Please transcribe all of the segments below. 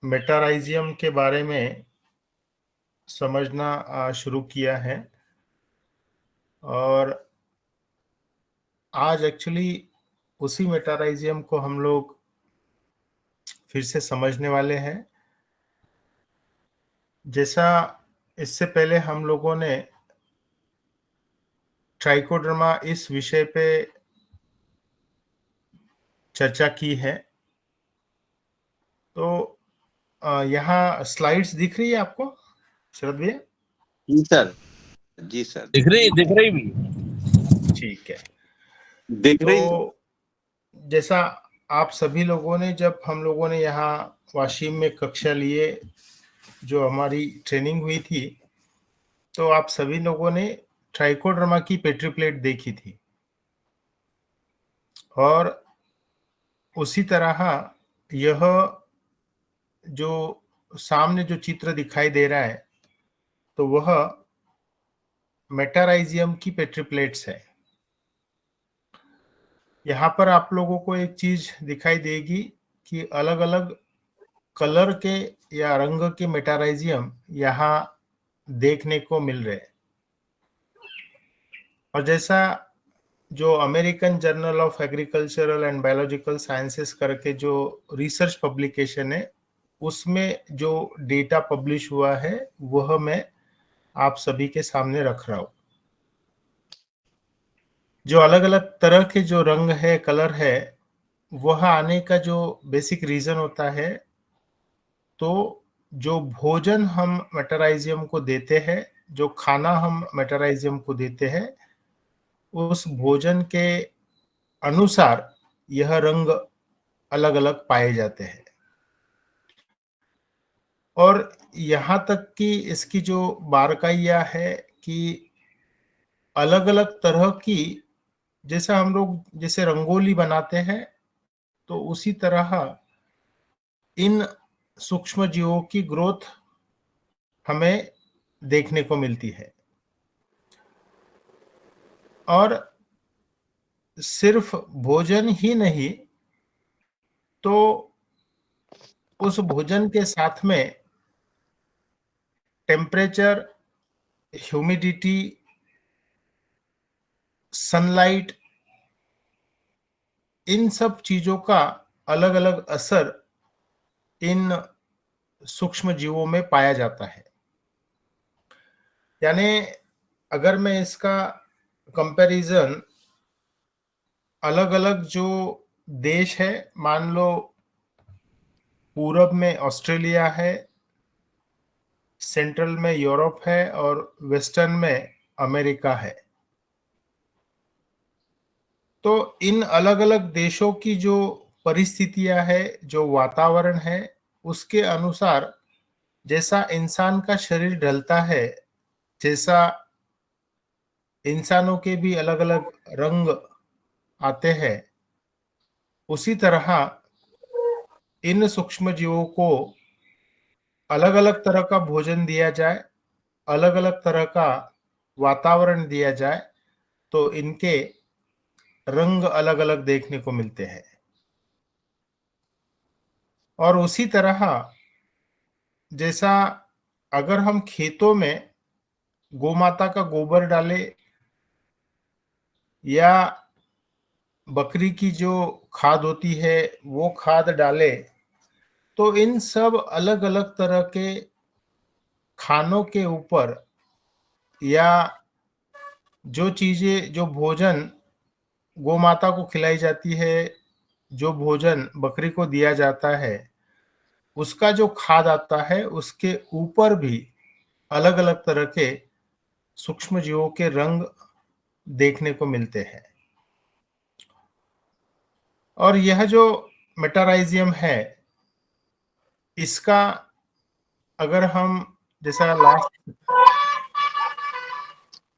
Metarhizium के बारे में समझना शुरू किया है और आज एक्चुअली उसी मेटाराइजियम को हम लोग फिर से समझने वाले हैं। जैसा इससे पहले हम लोगों ने ट्राइकोडर्मा इस विषय पे चर्चा की है, तो यहाँ स्लाइड्स दिख रही है आपको शरद भैया? जी सर, जी सर, दिख रही भी। ठीक है। दिख रही। तो जैसा आप सभी लोगों ने, जब हम लोगों ने यहाँ वाशिम में कक्षा लिए, जो हमारी ट्रेनिंग हुई थी, तो आप सभी लोगों ने ट्राइकोडर्मा की पेट्री प्लेट देखी थी और उसी तरह यह जो सामने जो चित्र दिखाई दे रहा है, तो वह मेटाराइजियम की पेट्री प्लेट्स है। यहाँ पर आप लोगों को एक चीज दिखाई देगी कि अलग अलग कलर के या रंग के मेटाराइजियम यहाँ देखने को मिल रहे हैं। और जैसा जो American journal of agricultural and biological sciences करके जो रिसर्च पब्लिकेशन है, उसमें जो डेटा पब्लिश हुआ है वह मैं आप सभी के सामने रख रहा हूं। जो अलग अलग तरह के जो रंग है, कलर है, वह आने का जो बेसिक रीजन होता है, तो जो भोजन हम मेटाराइजियम को देते हैं, जो खाना हम मेटाराइजियम को देते हैं, उस भोजन के अनुसार यह रंग अलग अलग पाए जाते हैं। और यहाँ तक कि इसकी जो बारकाइयाँ है कि अलग अलग तरह की, जैसा हम लोग जैसे रंगोली बनाते हैं, तो उसी तरह इन सूक्ष्म जीवों की ग्रोथ हमें देखने को मिलती है। और सिर्फ भोजन ही नहीं, तो उस भोजन के साथ में टेम्परेचर, ह्यूमिडिटी, सनलाइट, इन सब चीजों का अलग अलग असर इन सूक्ष्म जीवों में पाया जाता है। यानी अगर मैं इसका कंपैरिजन अलग अलग जो देश है, मान लो पूरब में ऑस्ट्रेलिया है, सेंट्रल में यूरोप है और वेस्टर्न में अमेरिका है, तो इन अलग अलग देशों की जो परिस्थितियां है, जो वातावरण है, उसके अनुसार जैसा इंसान का शरीर ढलता है, जैसा इंसानों के भी अलग अलग रंग आते हैं, उसी तरह इन सूक्ष्म जीवों को अलग अलग तरह का भोजन दिया जाए, अलग अलग तरह का वातावरण दिया जाए, तो इनके रंग अलग अलग देखने को मिलते हैं। और उसी तरह जैसा अगर हम खेतों में गोमाता का गोबर डाले या बकरी की जो खाद होती है वो खाद डाले, तो इन सब अलग अलग तरह के खानों के ऊपर या जो चीजें, जो भोजन गोमाता को खिलाई जाती है, जो भोजन बकरी को दिया जाता है, उसका जो खाद आता है, उसके ऊपर भी अलग अलग तरह के सूक्ष्म जीवों के रंग देखने को मिलते हैं। और यह जो मेटाराइजियम है, इसका अगर हम जैसा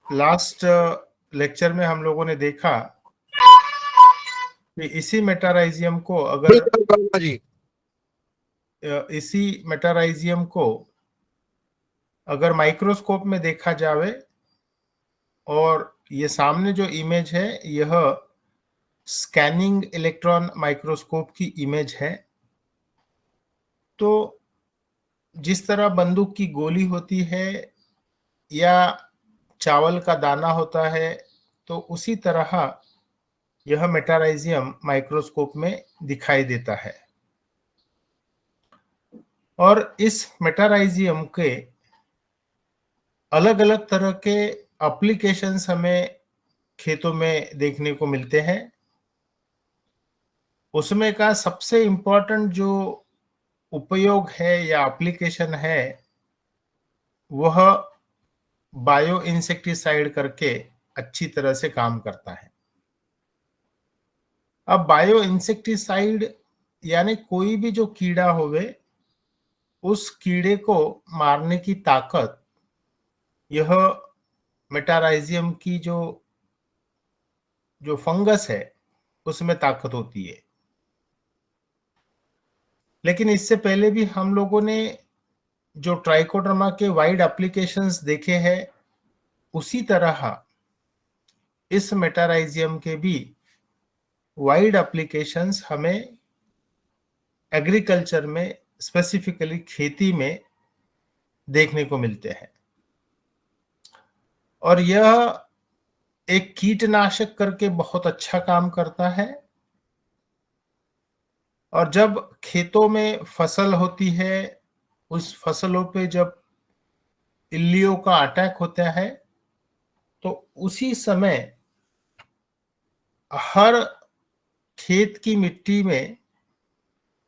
लास्ट लेक्चर में हम लोगों ने देखा कि इसी मेटाराइजियम को अगर माइक्रोस्कोप में देखा जावे, और ये सामने जो इमेज है यह स्कैनिंग इलेक्ट्रॉन माइक्रोस्कोप की इमेज है, तो जिस तरह बंदूक की गोली होती है या चावल का दाना होता है, तो उसी तरह यह मेटाराइजियम माइक्रोस्कोप में दिखाई देता है। और इस मेटाराइजियम के अलग अलग तरह के एप्लीकेशंस हमें खेतों में देखने को मिलते हैं। उसमें का सबसे इम्पोर्टेंट जो उपयोग है या एप्लीकेशन है, वह बायो इंसेक्टिसाइड करके अच्छी तरह से काम करता है। अब बायो इंसेक्टिसाइड यानी कोई भी जो कीड़ा होवे, उस कीड़े को मारने की ताकत यह मेटाराइजियम की जो फंगस है उसमें ताकत होती है। लेकिन इससे पहले भी हम लोगों ने जो ट्राइकोडर्मा के वाइड एप्लीकेशंस देखे हैं, उसी तरह इस मेटाराइजियम के भी वाइड एप्लीकेशंस हमें एग्रीकल्चर में, स्पेसिफिकली खेती में देखने को मिलते हैं। और यह एक कीटनाशक करके बहुत अच्छा काम करता है। और जब खेतों में फसल होती है, उस फसलों पे जब इल्लियों का अटैक होता है, तो उसी समय हर खेत की मिट्टी में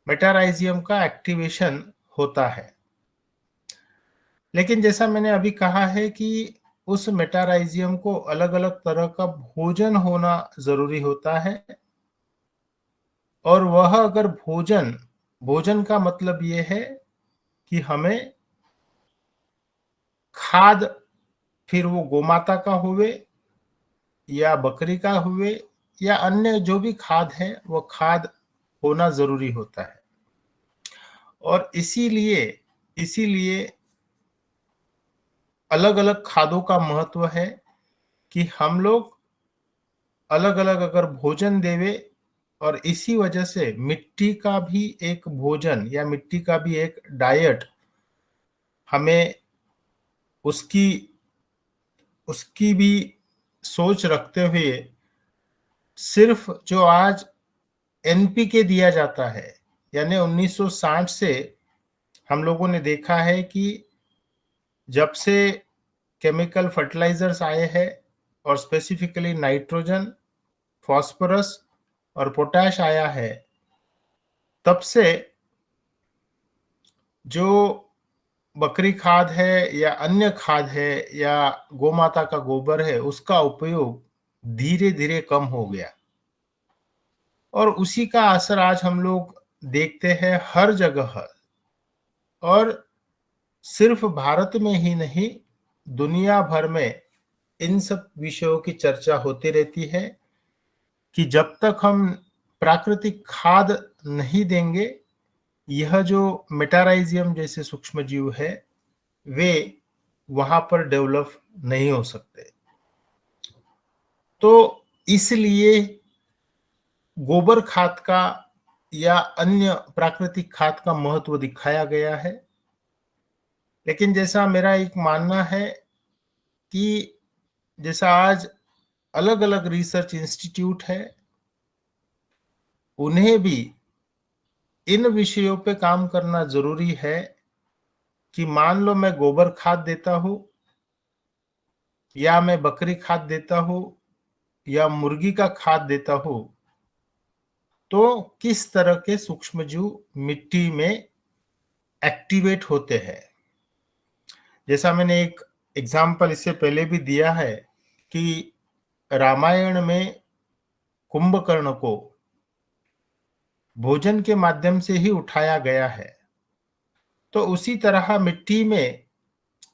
मेटाराइजियम का एक्टिवेशन होता है। लेकिन जैसा मैंने अभी कहा है कि उस मेटाराइजियम को अलग अलग तरह का भोजन होना जरूरी होता है। और वह अगर भोजन का मतलब ये है कि हमें खाद, फिर वो गोमाता का हुए या बकरी का हुए या अन्य जो भी खाद है, वो खाद होना जरूरी होता है। और इसीलिए अलग अलग खादों का महत्व है कि हम लोग अलग अलग अगर भोजन देवे, और इसी वजह से मिट्टी का भी एक भोजन या मिट्टी का भी एक डाइट हमें उसकी उसकी भी सोच रखते हुए, सिर्फ जो आज एनपीके दिया जाता है, यानी 1960 से हम लोगों ने देखा है कि जब से केमिकल फर्टिलाइजर्स आए हैं, और स्पेसिफिकली नाइट्रोजन, फास्फोरस और पोटैश आया है, तब से जो बकरी खाद है या अन्य खाद है या गोमाता का गोबर है, उसका उपयोग धीरे धीरे कम हो गया। और उसी का असर आज हम लोग देखते हैं हर जगह। और सिर्फ भारत में ही नहीं, दुनिया भर में इन सब विषयों की चर्चा होती रहती है कि जब तक हम प्राकृतिक खाद नहीं देंगे, यह जो मेटाराइजियम जैसे सूक्ष्म जीव है, वे वहां पर डेवलप नहीं हो सकते। तो इसलिए गोबर खाद का या अन्य प्राकृतिक खाद का महत्व दिखाया गया है। लेकिन जैसा मेरा एक मानना है कि जैसा आज अलग अलग रिसर्च इंस्टीट्यूट है, उन्हें भी इन विषयों पे काम करना जरूरी है कि मान लो मैं गोबर खाद देता हूं, या मैं बकरी खाद देता हूं, या मुर्गी का खाद देता हूं, तो किस तरह के सूक्ष्मजीव मिट्टी में एक्टिवेट होते हैं। जैसा मैंने एक एग्जाम्पल इससे पहले भी दिया है कि रामायण में कुंभकर्ण को भोजन के माध्यम से ही उठाया गया है। तो उसी तरह मिट्टी में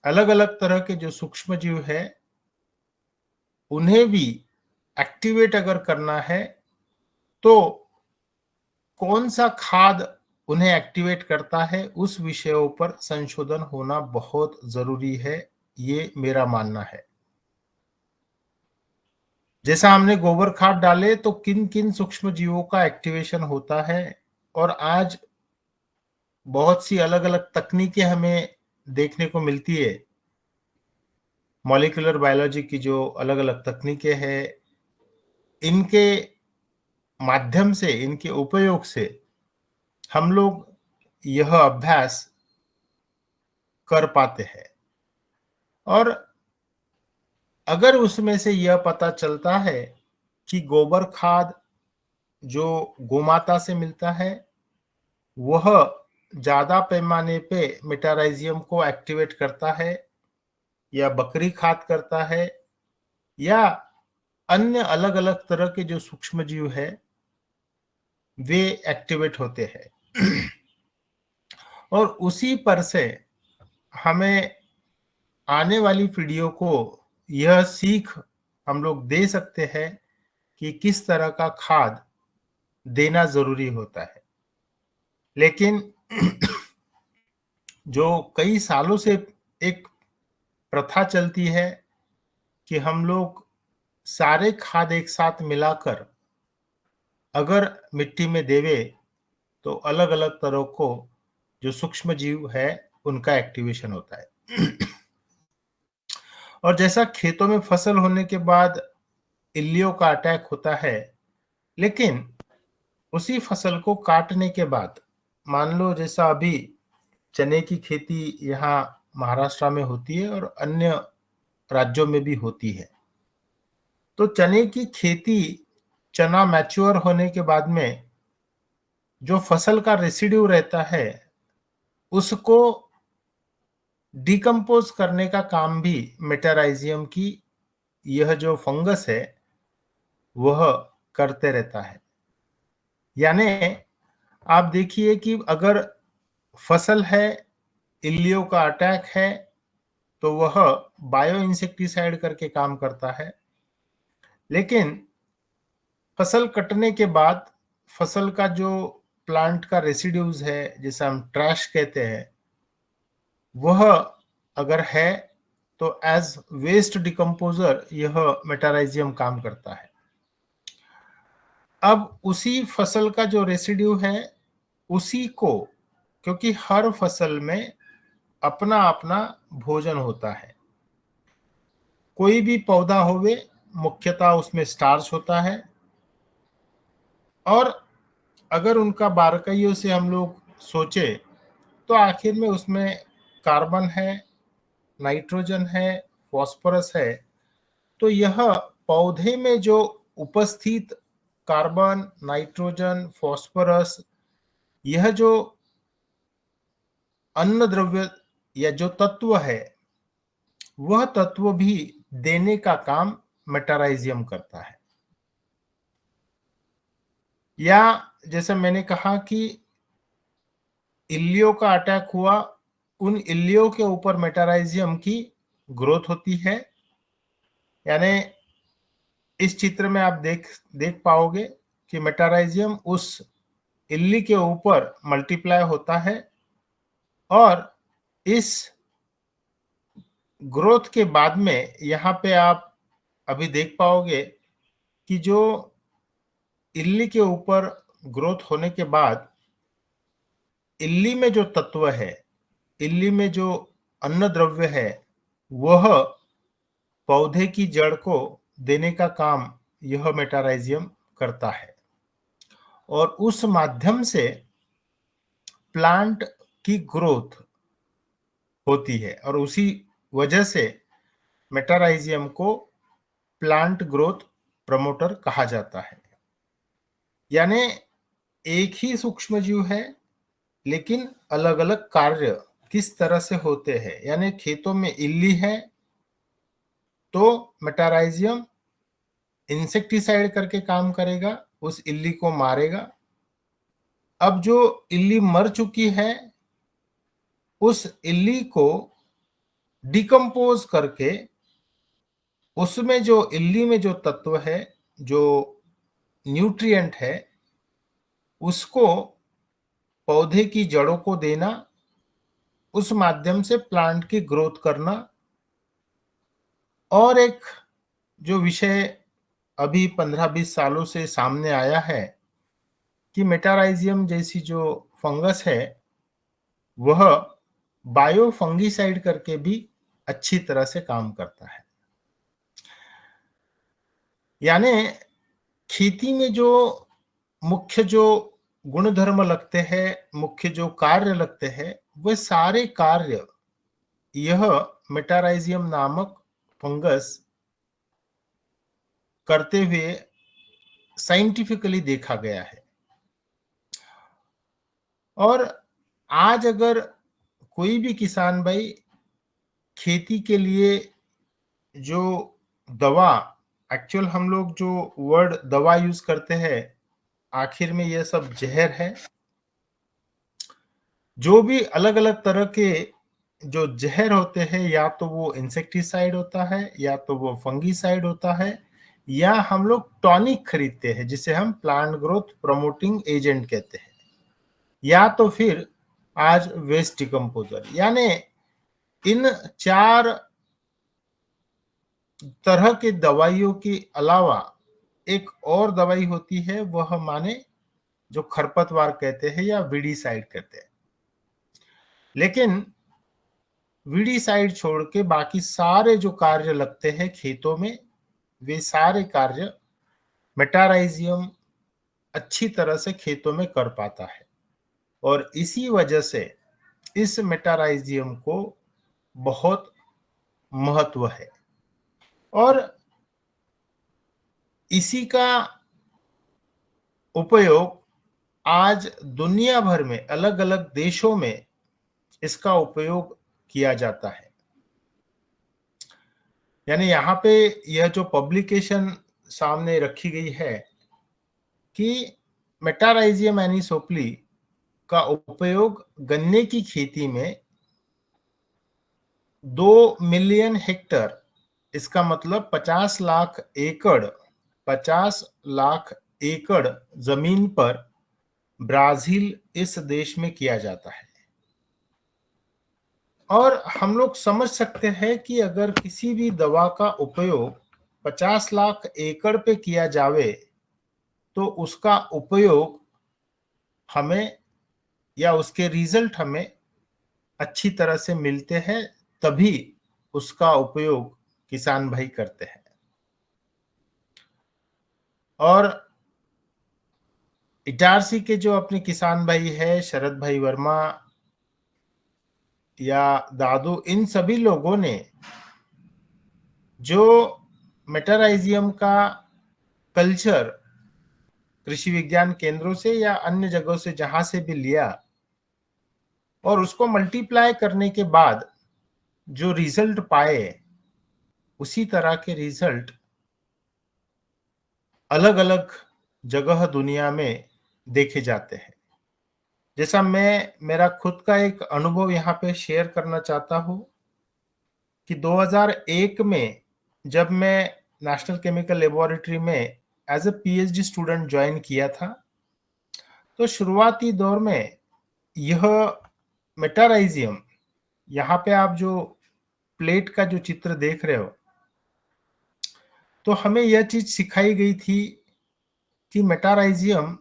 अलग अलग तरह के जो सूक्ष्म जीव है, उन्हें भी एक्टिवेट अगर करना है, तो कौन सा खाद उन्हें एक्टिवेट करता है, उस विषयों पर संशोधन होना बहुत जरूरी है, ये मेरा मानना है। जैसा हमने गोबर खाद डाले तो किन किन सूक्ष्म जीवों का एक्टिवेशन होता है, और आज बहुत सी अलग अलग तकनीकें हमें देखने को मिलती है। मॉलिक्यूलर बायोलॉजी की जो अलग अलग तकनीकें हैं, इनके माध्यम से, इनके उपयोग से हम लोग यह अभ्यास कर पाते हैं। और अगर उसमें से यह पता चलता है कि गोबर खाद जो गोमाता से मिलता है वह ज्यादा पैमाने पे मेटाराइजियम को एक्टिवेट करता है, या बकरी खाद करता है, या अन्य अलग अलग तरह के जो सूक्ष्म जीव है वे एक्टिवेट होते हैं। और उसी पर से हमें आने वाली पीढ़ियों को यह सीख हम लोग दे सकते हैं कि किस तरह का खाद देना जरूरी होता है। लेकिन जो कई सालों से एक प्रथा चलती है कि हम लोग सारे खाद एक साथ मिलाकर अगर मिट्टी में देवे तो अलग अलग तरह को जो सूक्ष्म जीव है उनका एक्टिवेशन होता है। और जैसा खेतों में फसल होने के बाद इल्लियों का अटैक होता है, लेकिन उसी फसल को काटने के बाद, मान लो जैसा अभी चने की खेती यहाँ महाराष्ट्र में होती है और अन्य राज्यों में भी होती है, तो चने की खेती, चना मैच्योर होने के बाद में जो फसल का रेसिड्यू रहता है उसको डिकम्पोज करने का काम भी मेटाराइजियम की यह जो फंगस है वह करते रहता है। यानी आप देखिए कि अगर फसल है, इल्लियों का अटैक है, तो वह बायो इंसेक्टिसाइड करके काम करता है। लेकिन फसल कटने के बाद फसल का जो प्लांट का रेसिड्यूज है, जिसे हम ट्रैश कहते हैं, वह अगर है तो एज वेस्ट डिकम्पोजर यह मेटाराइजियम काम करता है। अब उसी फसल का जो रेसिड्यू है उसी को, क्योंकि हर फसल में अपना अपना भोजन होता है, कोई भी पौधा होवे मुख्यतः उसमें स्टार्च होता है, और अगर उनका बारकाइयों से हम लोग सोचे तो आखिर में उसमें कार्बन है, नाइट्रोजन है, फॉस्फोरस है। तो यह पौधे में जो उपस्थित कार्बन, नाइट्रोजन, फॉस्फोरस, यह जो अन्न द्रव्य या जो तत्व है वह तत्व भी देने का काम मेटाराइजियम करता है। या जैसे मैंने कहा कि इल्लियों का अटैक हुआ, उन इल्लियों के ऊपर मेटाराइजियम की ग्रोथ होती है। यानी इस चित्र में आप देख पाओगे कि मेटाराइजियम उस इल्ली के ऊपर मल्टीप्लाई होता है, और इस ग्रोथ के बाद में यहाँ पे आप अभी देख पाओगे कि जो इल्ली के ऊपर ग्रोथ होने के बाद इल्ली में जो तत्व है, इल्ली में जो अन्न द्रव्य है, वह पौधे की जड़ को देने का काम यह मेटाराइजियम करता है, और उस माध्यम से प्लांट की ग्रोथ होती है। और उसी वजह से मेटाराइजियम को प्लांट ग्रोथ प्रमोटर कहा जाता है। यानी एक ही सूक्ष्म जीव है लेकिन अलग अलग कार्य किस तरह से होते हैं। यानी खेतों में इल्ली है तो मेटाराइजियम इंसेक्टिसाइड करके काम करेगा, उस इल्ली को मारेगा। अब जो इल्ली मर चुकी है उस इल्ली को डिकम्पोज करके उसमें जो इल्ली में जो तत्व है, जो न्यूट्रिएंट है, उसको पौधे की जड़ों को देना, उस माध्यम से प्लांट की ग्रोथ करना। और एक जो विषय अभी 15-20 सालों से सामने आया है कि मेटाराइजियम जैसी जो फंगस है वह बायो फंगीसाइड करके भी अच्छी तरह से काम करता है। यानी खेती में जो मुख्य जो गुणधर्म लगते हैं, मुख्य जो कार्य लगते हैं, वे सारे कार्य यह मेटाराइजियम नामक फंगस करते हुए साइंटिफिकली देखा गया है। और आज अगर कोई भी किसान भाई खेती के लिए जो दवा, एक्चुअल हम लोग जो वर्ड दवा यूज करते हैं, आखिर में यह सब जहर है। जो भी अलग अलग तरह के जो जहर होते हैं, या तो वो इंसेक्टिसाइड होता है, या तो वो फंगीसाइड होता है, या हम लोग टॉनिक खरीदते हैं जिसे हम प्लांट ग्रोथ प्रमोटिंग एजेंट कहते हैं, या तो फिर आज वेस्ट डिकम्पोजर। यानी इन चार तरह के दवाइयों के अलावा एक और दवाई होती है, वह माने जो खरपतवार कहते हैं या वीडीसाइड कहते हैं। लेकिन वीडीसाइड छोड़ के बाकी सारे जो कार्य लगते हैं खेतों में, वे सारे कार्य मेटाराइजियम अच्छी तरह से खेतों में कर पाता है। और इसी वजह से इस मेटाराइजियम को बहुत महत्व है। और इसी का उपयोग आज दुनिया भर में अलग अलग देशों में इसका उपयोग किया जाता है। यानी यहाँ पे यह जो पब्लिकेशन सामने रखी गई है कि मेटाराइजियम एनिसोप्ली का उपयोग गन्ने की खेती में 2 मिलियन हेक्टर, इसका मतलब 50 लाख एकड़, 50 लाख एकड़ जमीन पर ब्राजील इस देश में किया जाता है। और हम लोग समझ सकते हैं कि अगर किसी भी दवा का उपयोग 50 लाख एकड़ पे किया जावे तो उसका उपयोग हमें या उसके रिजल्ट हमें अच्छी तरह से मिलते हैं, तभी उसका उपयोग किसान भाई करते हैं। और इटारसी के जो अपने किसान भाई है, शरद भाई वर्मा या दादू, इन सभी लोगों ने जो मेटाराइजियम का कल्चर कृषि विज्ञान केंद्रों से या अन्य जगहों से जहां से भी लिया, और उसको मल्टीप्लाई करने के बाद जो रिजल्ट पाए, उसी तरह के रिजल्ट अलग अलग जगह दुनिया में देखे जाते हैं। जैसा मैं मेरा खुद का एक अनुभव यहाँ पे शेयर करना चाहता हूँ कि 2001 में जब मैं नेशनल केमिकल लेबोरेटरी में as a PhD student join किया था, तो शुरुआती दौर में यह मेटाराइजियम, यहाँ पे आप जो प्लेट का जो चित्र देख रहे हो, तो हमें यह चीज सिखाई गई थी कि मेटाराइजियम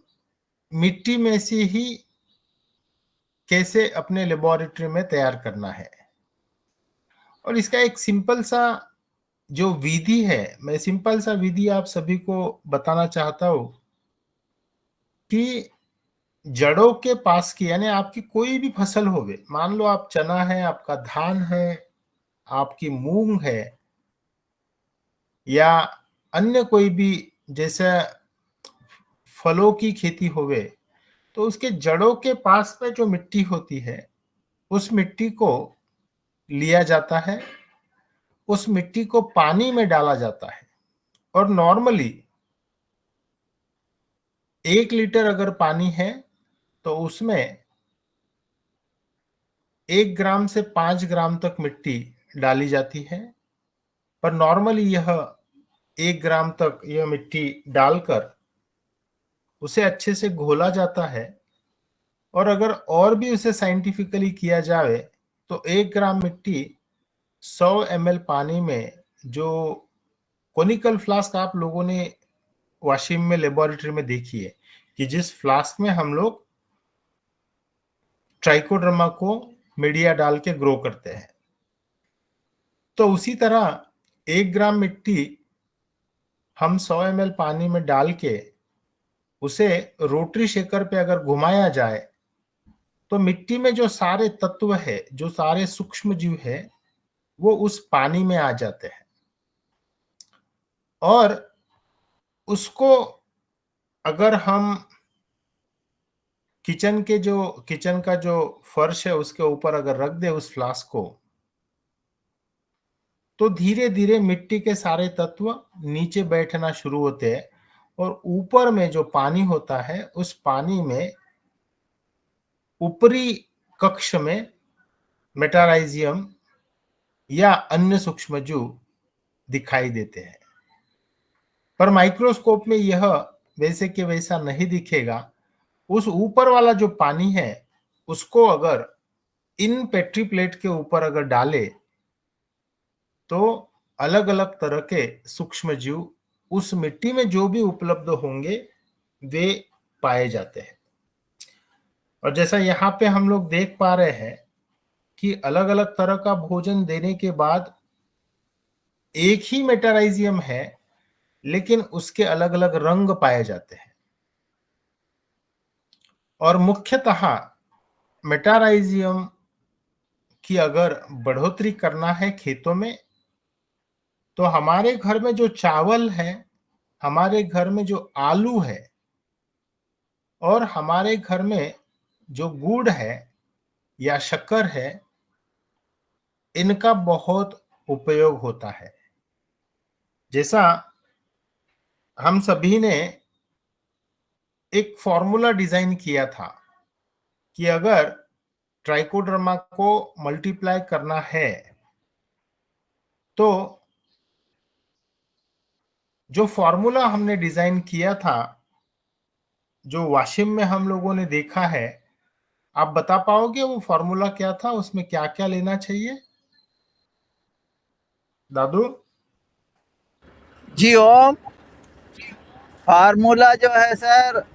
मिट्टी में से ही कैसे अपने लेबोरेटरी में तैयार करना है। और इसका एक सिंपल सा जो विधि है, मैं सिंपल सा विधि आप सभी को बताना चाहता हूं कि जड़ों के पास की, यानी आपकी कोई भी फसल होवे, मान लो आप चना है, आपका धान है, आपकी मूंग है, या अन्य कोई भी जैसे फलों की खेती होवे, तो उसके जड़ों के पास में जो मिट्टी होती है, उस मिट्टी को लिया जाता है, उस मिट्टी को पानी में डाला जाता है। और नॉर्मली 1 लीटर अगर पानी है तो उसमें 1 ग्राम से 5 ग्राम तक मिट्टी डाली जाती है। पर नॉर्मली यह 1 ग्राम तक यह मिट्टी डालकर उसे अच्छे से घोला जाता है। और अगर और भी उसे साइंटिफिकली किया जाए तो 1 ग्राम मिट्टी 100 ml पानी में, जो कोनिकल फ्लास्क आप लोगों ने वाशिंग में लेबोरेटरी में देखी है, कि जिस फ्लास्क में हम लोग ट्राइकोडर्मा को मीडिया डाल के ग्रो करते हैं। तो उसी तरह 1 ग्राम मिट्टी हम 100 ml पानी में डाल के उसे रोटरी शेकर पे अगर घुमाया जाए तो मिट्टी में जो सारे तत्व है, जो सारे सूक्ष्म जीव है, वो उस पानी में आ जाते हैं और उसको अगर हम किचन का जो फर्श है उसके ऊपर अगर रख दे उस फ्लास्क को, तो धीरे धीरे मिट्टी के सारे तत्व नीचे बैठना शुरू होते हैं और ऊपर में जो पानी होता है उस पानी में ऊपरी कक्ष में मेटाराइजियम या अन्य सूक्ष्मजीव दिखाई देते हैं। पर माइक्रोस्कोप में यह वैसे के वैसा नहीं दिखेगा। उस ऊपर वाला जो पानी है उसको अगर इन पेट्री प्लेट के ऊपर अगर डाले तो अलग अलग तरह के सूक्ष्म जीव उस मिट्टी में जो भी उपलब्ध होंगे वे पाए जाते हैं। और जैसा यहाँ पे हम लोग देख पा रहे हैं कि अलग अलग तरह का भोजन देने के बाद एक ही मेटाराइजियम है लेकिन उसके अलग अलग रंग पाए जाते हैं। और मुख्यतः मेटाराइजियम की अगर बढ़ोतरी करना है खेतों में तो हमारे घर में जो चावल है, हमारे घर में जो आलू है और हमारे घर में जो गुड़ है या शक्कर है, इनका बहुत उपयोग होता है। जैसा हम सभी ने एक फॉर्मूला डिजाइन किया था कि अगर ट्राइकोडर्मा को मल्टीप्लाई करना है तो जो फॉर्मूला हमने डिजाइन किया था, जो वाशिम में हम लोगों ने देखा है, आप बता पाओगे वो फॉर्मूला क्या था, उसमें क्या क्या लेना चाहिए दादू? जी ओम, फार्मूला जो है सर,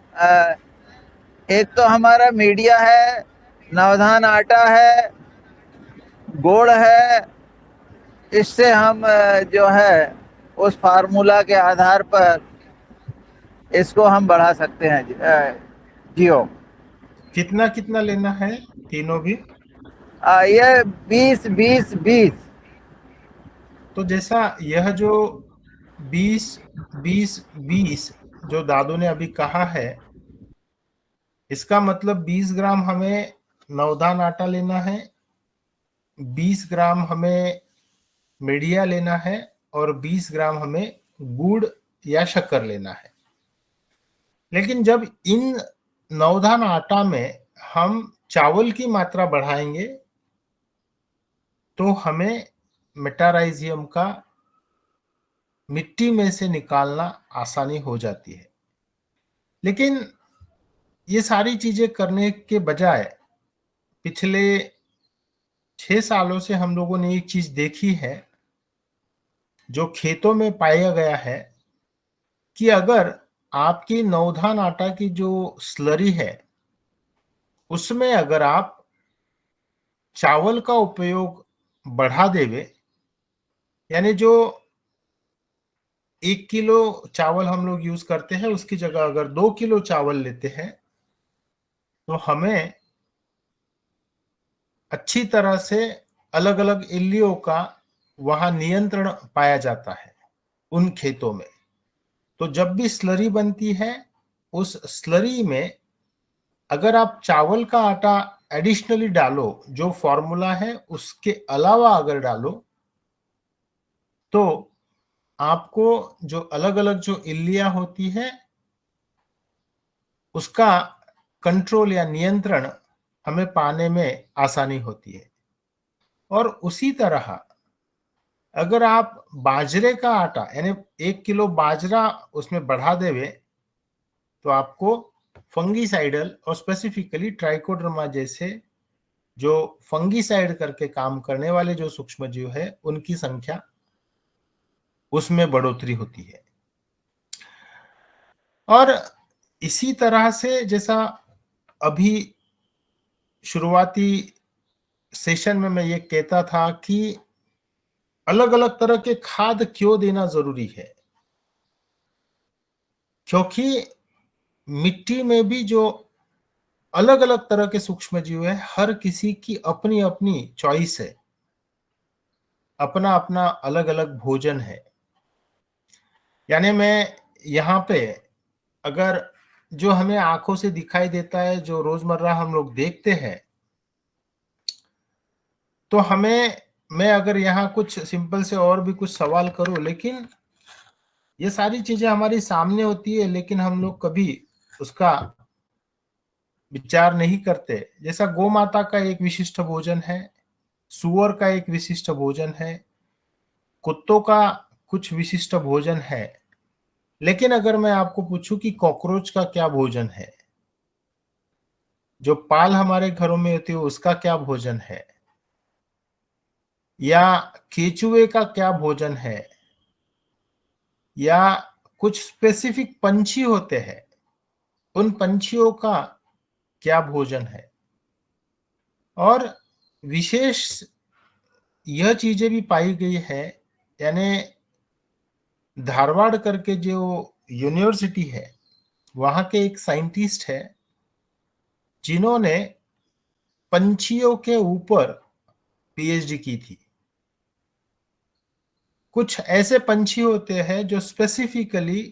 एक तो हमारा मीडिया है, नवधान आटा है, गुड़ है। इससे हम जो है उस फार्मूला के आधार पर इसको हम बढ़ा सकते हैं। जी ओम। कितना कितना लेना है तीनों भी? ये 20-20-20। तो जैसा यह जो 20-20-20 जो दादू ने अभी कहा है, इसका मतलब 20 ग्राम हमें नवधान आटा लेना है, 20 ग्राम हमें मीडिया लेना है और 20 ग्राम हमें गुड़ या शक्कर लेना है। लेकिन जब इन नवधान आटा में हम चावल की मात्रा बढ़ाएंगे तो हमें मेटाराइजियम का मिट्टी में से निकालना आसानी हो जाती है। लेकिन ये सारी चीजें करने के बजाय पिछले 6 सालों से हम लोगों ने एक चीज देखी है जो खेतों में पाया गया है कि अगर आपकी नवधान आटा की जो स्लरी है उसमें अगर आप चावल का उपयोग बढ़ा देवे, यानी जो 1 किलो चावल हम लोग यूज करते हैं उसकी जगह अगर 2 किलो चावल लेते हैं तो हमें अच्छी तरह से अलग अलग इल्लियों का वहां नियंत्रण पाया जाता है उन खेतों में। तो जब भी स्लरी बनती है उस स्लरी में अगर आप चावल का आटा एडिशनली डालो, जो फॉर्मूला है उसके अलावा अगर डालो, तो आपको जो अलग अलग जो इल्लियां होती है उसका कंट्रोल या नियंत्रण हमें पाने में आसानी होती है। और उसी तरह अगर आप बाजरे का आटा यानी 1 किलो बाजरा उसमें बढ़ा देवे तो आपको फंगीसाइडल और स्पेसिफिकली ट्राइकोडर्मा जैसे जो फंगीसाइड करके काम करने वाले जो सूक्ष्मजीव है उनकी संख्या उसमें बढ़ोतरी होती है। और इसी तरह से जैसा अभी शुरुआती सेशन में मैं ये कहता था कि अलग अलग तरह के खाद क्यों देना जरूरी है, क्योंकि मिट्टी में भी जो अलग अलग तरह के सूक्ष्म जीव है, हर किसी की अपनी अपनी चॉइस है, अपना अपना अलग अलग भोजन है। यानी मैं यहाँ पे अगर जो हमें आंखों से दिखाई देता है, जो रोजमर्रा हम लोग देखते हैं, तो मैं अगर यहाँ कुछ सिंपल से और भी कुछ सवाल करूं, लेकिन ये सारी चीजें हमारी सामने होती है, लेकिन हम लोग कभी उसका विचार नहीं करते। जैसा गौ माता का एक विशिष्ट भोजन है, सुअर का एक विशिष्ट भोजन है, कुत्तों का कुछ विशिष्ट भोजन है, लेकिन अगर मैं आपको पूछूं कि कॉकरोच का क्या भोजन है, जो पाल हमारे घरों में होती है उसका क्या भोजन है, या केचुए का क्या भोजन है, या कुछ स्पेसिफिक पंछी होते हैं, उन पंछियों का क्या भोजन है। और विशेष यह चीजें भी पाई गई है, यानी धारवाड़ करके जो यूनिवर्सिटी है, वहां के एक साइंटिस्ट है जिन्होंने पंछियों के ऊपर पीएचडी की थी। कुछ ऐसे पंछी होते हैं जो स्पेसिफिकली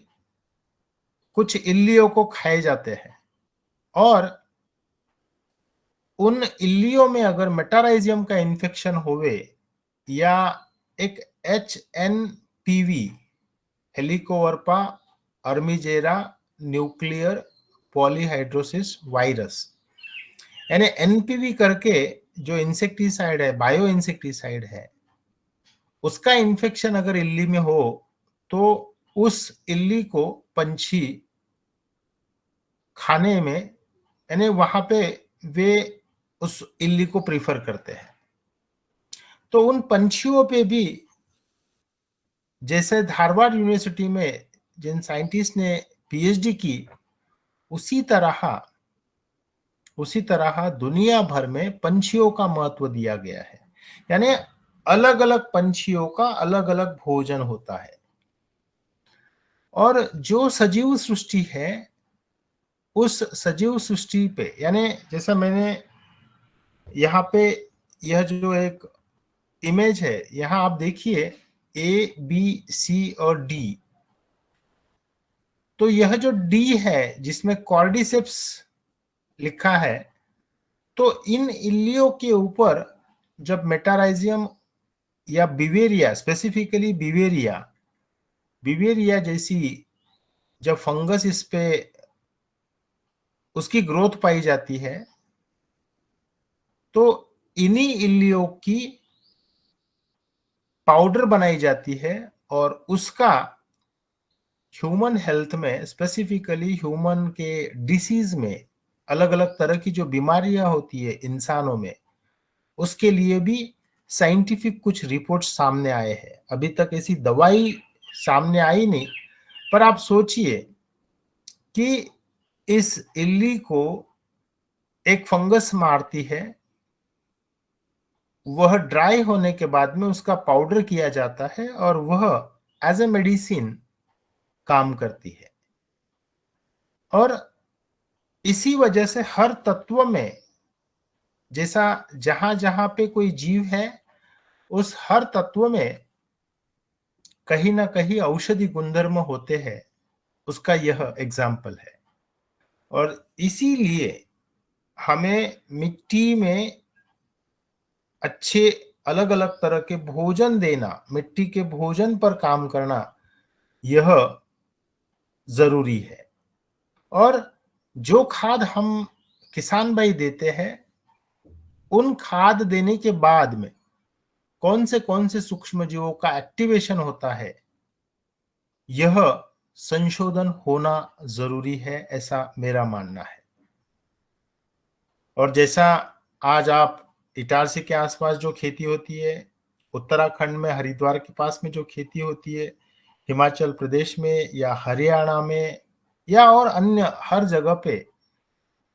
कुछ इल्लियों को खाए जाते हैं, और उन इल्लियों में अगर मेटाराइजियम का इन्फेक्शन होवे, या एक HNPV helicoverpa armigera nuclear polyhedrosis virus, यानी NPV करके जो इंसेक्टिसाइड है, बायो इंसेक्टिसाइड है, उसका इन्फेक्शन अगर इल्ली में हो तो उस इल्ली को पंछी खाने में, यानी वहां पे वे उस इल्ली को प्रीफर करते हैं। तो उन पंछियों पे भी, जैसे धारवाड़ यूनिवर्सिटी में जिन साइंटिस्ट ने पीएचडी की, उसी तरह दुनिया भर में पंछियों का महत्व दिया गया है। यानी अलग अलग पंछियों का अलग अलग भोजन होता है। और जो सजीव सृष्टि है, उस सजीव सृष्टि पे, यानी जैसा मैंने यहाँ पे यह जो एक इमेज है, यहाँ आप देखिए A, B, C और D। तो यह जो D है जिसमें कॉर्डिसेप्स लिखा है, तो इन इल्लियों के ऊपर जब मेटाराइजियम या बिवेरिया, स्पेसिफिकली बिवेरिया जैसी जब फंगस इस पे उसकी ग्रोथ पाई जाती है, तो इन्हीं इल्लियों की पाउडर बनाई जाती है, और उसका ह्यूमन हेल्थ में, स्पेसिफिकली ह्यूमन के डिसीज में, अलग अलग तरह की जो बीमारियां होती है इंसानों में, उसके लिए भी साइंटिफिक कुछ रिपोर्ट सामने आए हैं। अभी तक ऐसी दवाई सामने आई नहीं, पर आप सोचिए कि इस इल्ली को एक फंगस मारती है, वह ड्राई होने के बाद में उसका पाउडर किया जाता है, और वह एज ए मेडिसिन काम करती है। और इसी वजह से हर तत्व में, जैसा जहां जहां पे कोई जीव है, उस हर तत्व में कहीं ना कहीं औषधि गुणधर्म होते हैं, उसका यह एग्जाम्पल है। और इसीलिए हमें मिट्टी में अच्छे अलग अलग तरह के भोजन देना, मिट्टी के भोजन पर काम करना, यह जरूरी है। और जो खाद हम किसान भाई देते हैं, उन खाद देने के बाद में कौन से सूक्ष्म जीवों का एक्टिवेशन होता है, यह संशोधन होना जरूरी है, ऐसा मेरा मानना है। और जैसा आज आप इटारसी के आसपास जो खेती होती है, उत्तराखंड में हरिद्वार के पास में जो खेती होती है, हिमाचल प्रदेश में या हरियाणा में या और अन्य हर जगह पे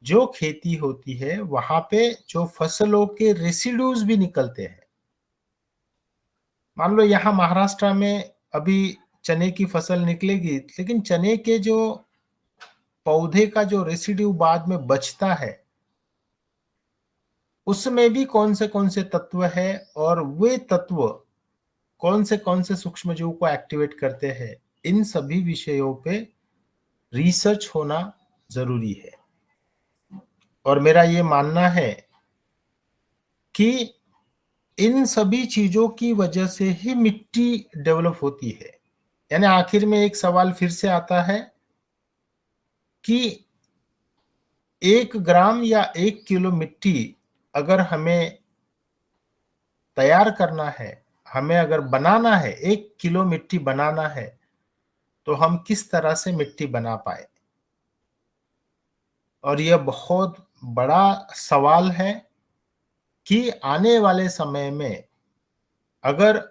जो खेती होती है वहां पे जो फसलों के रेसिड्यूज भी निकलते हैं। मान लो यहाँ महाराष्ट्र में अभी चने की फसल निकलेगी, लेकिन चने के जो पौधे का जो रेसिड्यू बाद में बचता है उसमें भी कौन से तत्व है और वे तत्व कौन से सूक्ष्मजीव को एक्टिवेट करते हैं, इन सभी विषयों पे रिसर्च होना जरूरी है। और मेरा ये मानना है कि इन सभी चीजों की वजह से ही मिट्टी डेवलप होती है। यानी आखिर में एक सवाल फिर से आता है कि 1 ग्राम या 1 किलो मिट्टी अगर हमें तैयार करना है, हमें अगर बनाना है, 1 किलो मिट्टी बनाना है, तो हम किस तरह से मिट्टी बना पाए। और यह बहुत बड़ा सवाल है कि आने वाले समय में अगर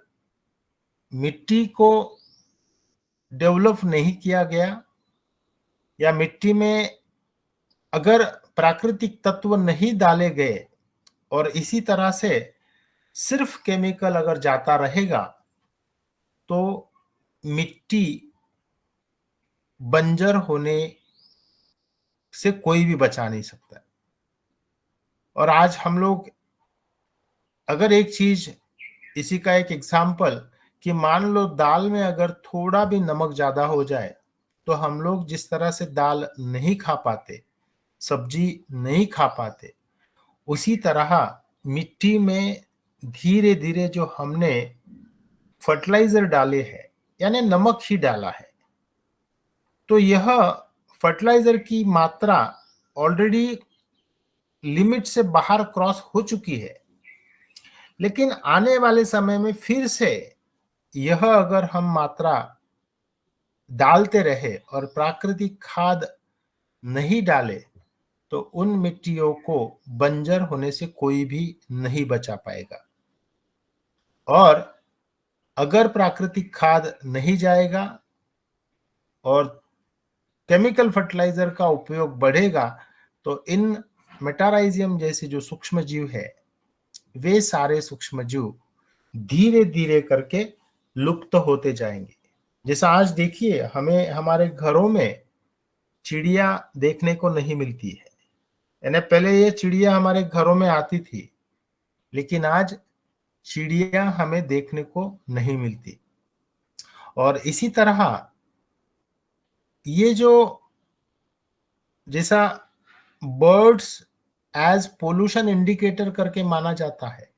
मिट्टी को डेवलप नहीं किया गया या मिट्टी में अगर प्राकृतिक तत्व नहीं डाले गए और इसी तरह से सिर्फ केमिकल अगर जाता रहेगा तो मिट्टी बंजर होने से कोई भी बचा नहीं सकता। और आज हम लोग अगर एक चीज, इसी का एक एग्जाम्पल कि मान लो दाल में अगर थोड़ा भी नमक ज्यादा हो जाए तो हम लोग जिस तरह से दाल नहीं खा पाते, सब्जी नहीं खा पाते, उसी तरह मिट्टी में धीरे धीरे जो हमने फर्टिलाइजर डाले हैं यानी नमक ही डाला है, तो यह फर्टिलाइजर की मात्रा ऑलरेडी लिमिट से बाहर क्रॉस हो चुकी है। लेकिन आने वाले समय में फिर से यह अगर हम मात्रा डालते रहे और प्राकृतिक खाद नहीं डाले तो उन मिट्टियों को बंजर होने से कोई भी नहीं बचा पाएगा। और अगर प्राकृतिक खाद नहीं जाएगा और केमिकल फर्टिलाइजर का उपयोग बढ़ेगा तो इन मेटाराइजियम जैसे जो सूक्ष्म जीव है, वे सारे सूक्ष्म जीव धीरे धीरे करके लुप्त होते जाएंगे। जैसा आज देखिए हमें हमारे घरों में चिड़िया देखने को नहीं मिलती है। यानी पहले ये चिड़िया हमारे घरों में आती थी, लेकिन आज चिड़िया हमें देखने को नहीं मिलती। और इसी तरह ये जो जैसा बर्ड्स एज पोल्यूशन इंडिकेटर करके माना जाता है,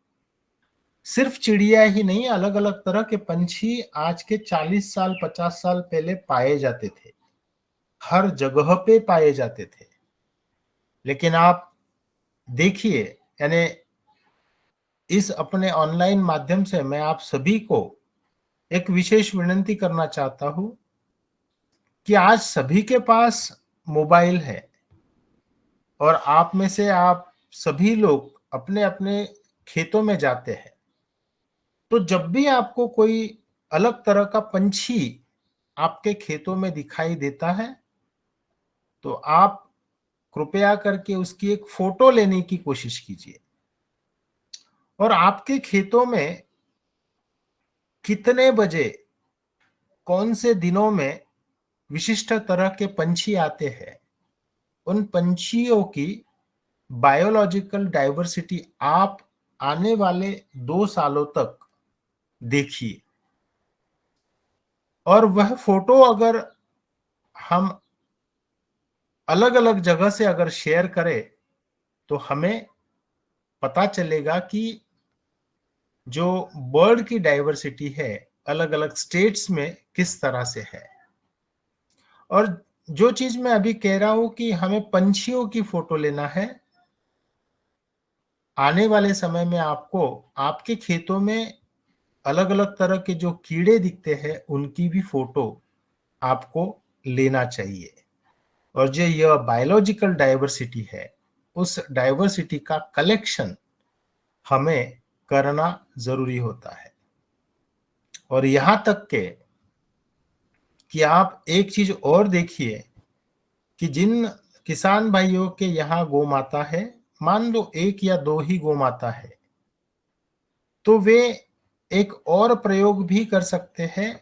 सिर्फ चिड़िया ही नहीं, अलग अलग तरह के पंछी आज के 40 साल 50 साल पहले पाए जाते थे, हर जगह पे पाए जाते थे। लेकिन आप देखिए, यानी इस अपने ऑनलाइन माध्यम से मैं आप सभी को एक विशेष विनती करना चाहता हूं कि आज सभी के पास मोबाइल है और आप में से आप सभी लोग अपने अपने खेतों में जाते हैं, तो जब भी आपको कोई अलग तरह का पंछी आपके खेतों में दिखाई देता है तो आप कृपया करके उसकी एक फोटो लेने की कोशिश कीजिए। और आपके खेतों में कितने बजे, कौन से दिनों में विशिष्ट तरह के पंछी आते हैं, उन पंछियों की बायोलॉजिकल डाइवर्सिटी आप आने वाले 2 सालों तक देखिए। और वह फोटो अगर हम अलग अलग जगह से अगर शेयर करें तो हमें पता चलेगा कि जो बर्ड की डाइवर्सिटी है अलग अलग स्टेट्स में किस तरह से है। और जो चीज मैं अभी कह रहा हूं कि हमें पंछियों की फोटो लेना है, आने वाले समय में आपको आपके खेतों में अलग अलग तरह के जो कीड़े दिखते हैं उनकी भी फोटो आपको लेना चाहिए। और जो यह बायोलॉजिकल डाइवर्सिटी है, उस डाइवर्सिटी का कलेक्शन हमें करना जरूरी होता है। और यहां तक के कि आप एक चीज और देखिए कि किसान भाइयों के यहाँ गौ माता है, मान लो एक या दो ही गौ माता है, तो वे एक और प्रयोग भी कर सकते हैं।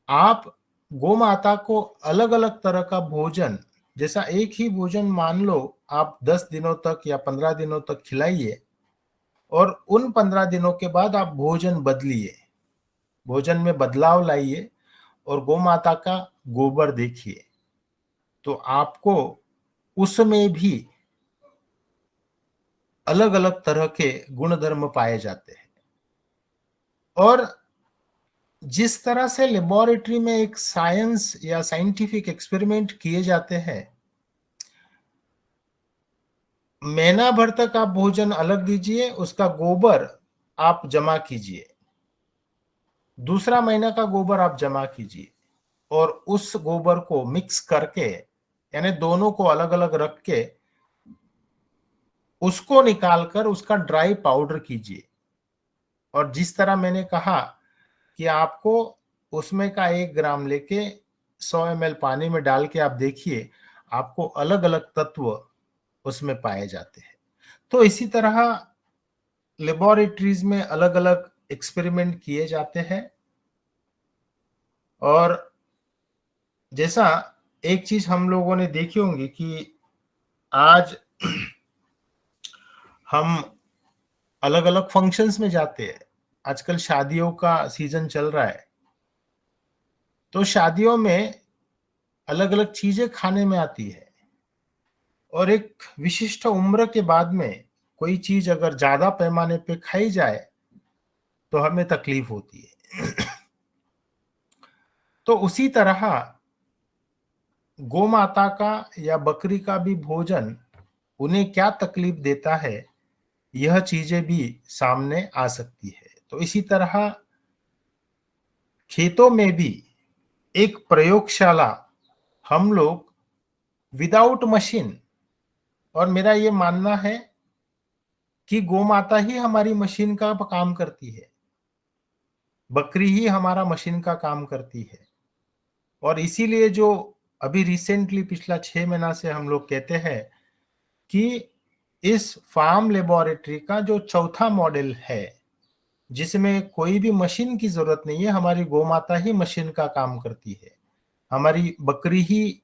आप गौ माता को अलग अलग तरह का भोजन, जैसा एक ही भोजन मान लो आप 10 दिनों तक या 15 दिनों तक खिलाइए, और उन 15 दिनों के बाद आप भोजन बदलिए, भोजन में बदलाव लाइए और गौ माता का गोबर देखिए, तो आपको उसमें भी अलग अलग तरह के गुणधर्म पाए जाते हैं। और जिस तरह से लेबोरेटरी में एक साइंस या साइंटिफिक एक्सपेरिमेंट किए जाते हैं, महीना भर तक आप भोजन अलग दीजिए, उसका गोबर आप जमा कीजिए, दूसरा महीना का गोबर आप जमा कीजिए, और उस गोबर को मिक्स करके, यानी दोनों को अलग अलग रख के उसको निकालकर उसका ड्राई पाउडर कीजिए। और जिस तरह मैंने कहा कि आपको उसमें का 1 ग्राम लेके 100 ml पानी में डाल के आप देखिए, आपको अलग अलग तत्व उसमें पाए जाते हैं। तो इसी तरह लेबोरेटरीज में अलग अलग एक्सपेरिमेंट किए जाते हैं। और जैसा एक चीज हम लोगों ने देखी होंगी कि आज हम अलग अलग फंक्शंस में जाते हैं, आजकल शादियों का सीजन चल रहा है, तो शादियों में अलग अलग चीजें खाने में आती है, और एक विशिष्ट उम्र के बाद में कोई चीज अगर ज्यादा पैमाने पे खाई जाए तो हमें तकलीफ होती है। तो उसी तरह गौ माता का या बकरी का भी भोजन उन्हें क्या तकलीफ देता है, यह चीजें भी सामने आ सकती है। तो इसी तरह खेतों में भी एक प्रयोगशाला हम लोग विदाउट मशीन, और मेरा ये मानना है कि गौ माता ही हमारी मशीन का काम करती है, बकरी ही हमारा मशीन का काम करती है। और इसीलिए जो अभी रिसेंटली पिछला 6 महीना से हम लोग कहते हैं कि इस फार्म लेबोरेटरी का जो चौथा मॉडल है, जिसमें कोई भी मशीन की जरूरत नहीं है, हमारी गौ माता ही मशीन का काम करती है, हमारी बकरी ही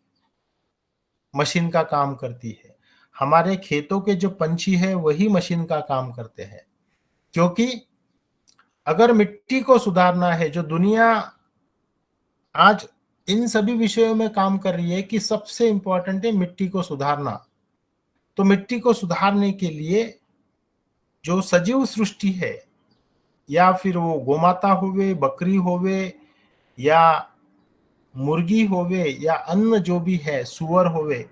मशीन का काम करती है, हमारे खेतों के जो पंछी है वही मशीन का काम करते हैं। क्योंकि अगर मिट्टी को सुधारना है, जो दुनिया आज इन सभी विषयों में काम कर रही है कि सबसे इंपॉर्टेंट है मिट्टी को सुधारना, तो मिट्टी को सुधारने के लिए जो सजीव सृष्टि है, या फिर वो गोमाता होवे, बकरी होवे, या मुर्गी होवे, या अन्न जो भी है, सुअर होवे,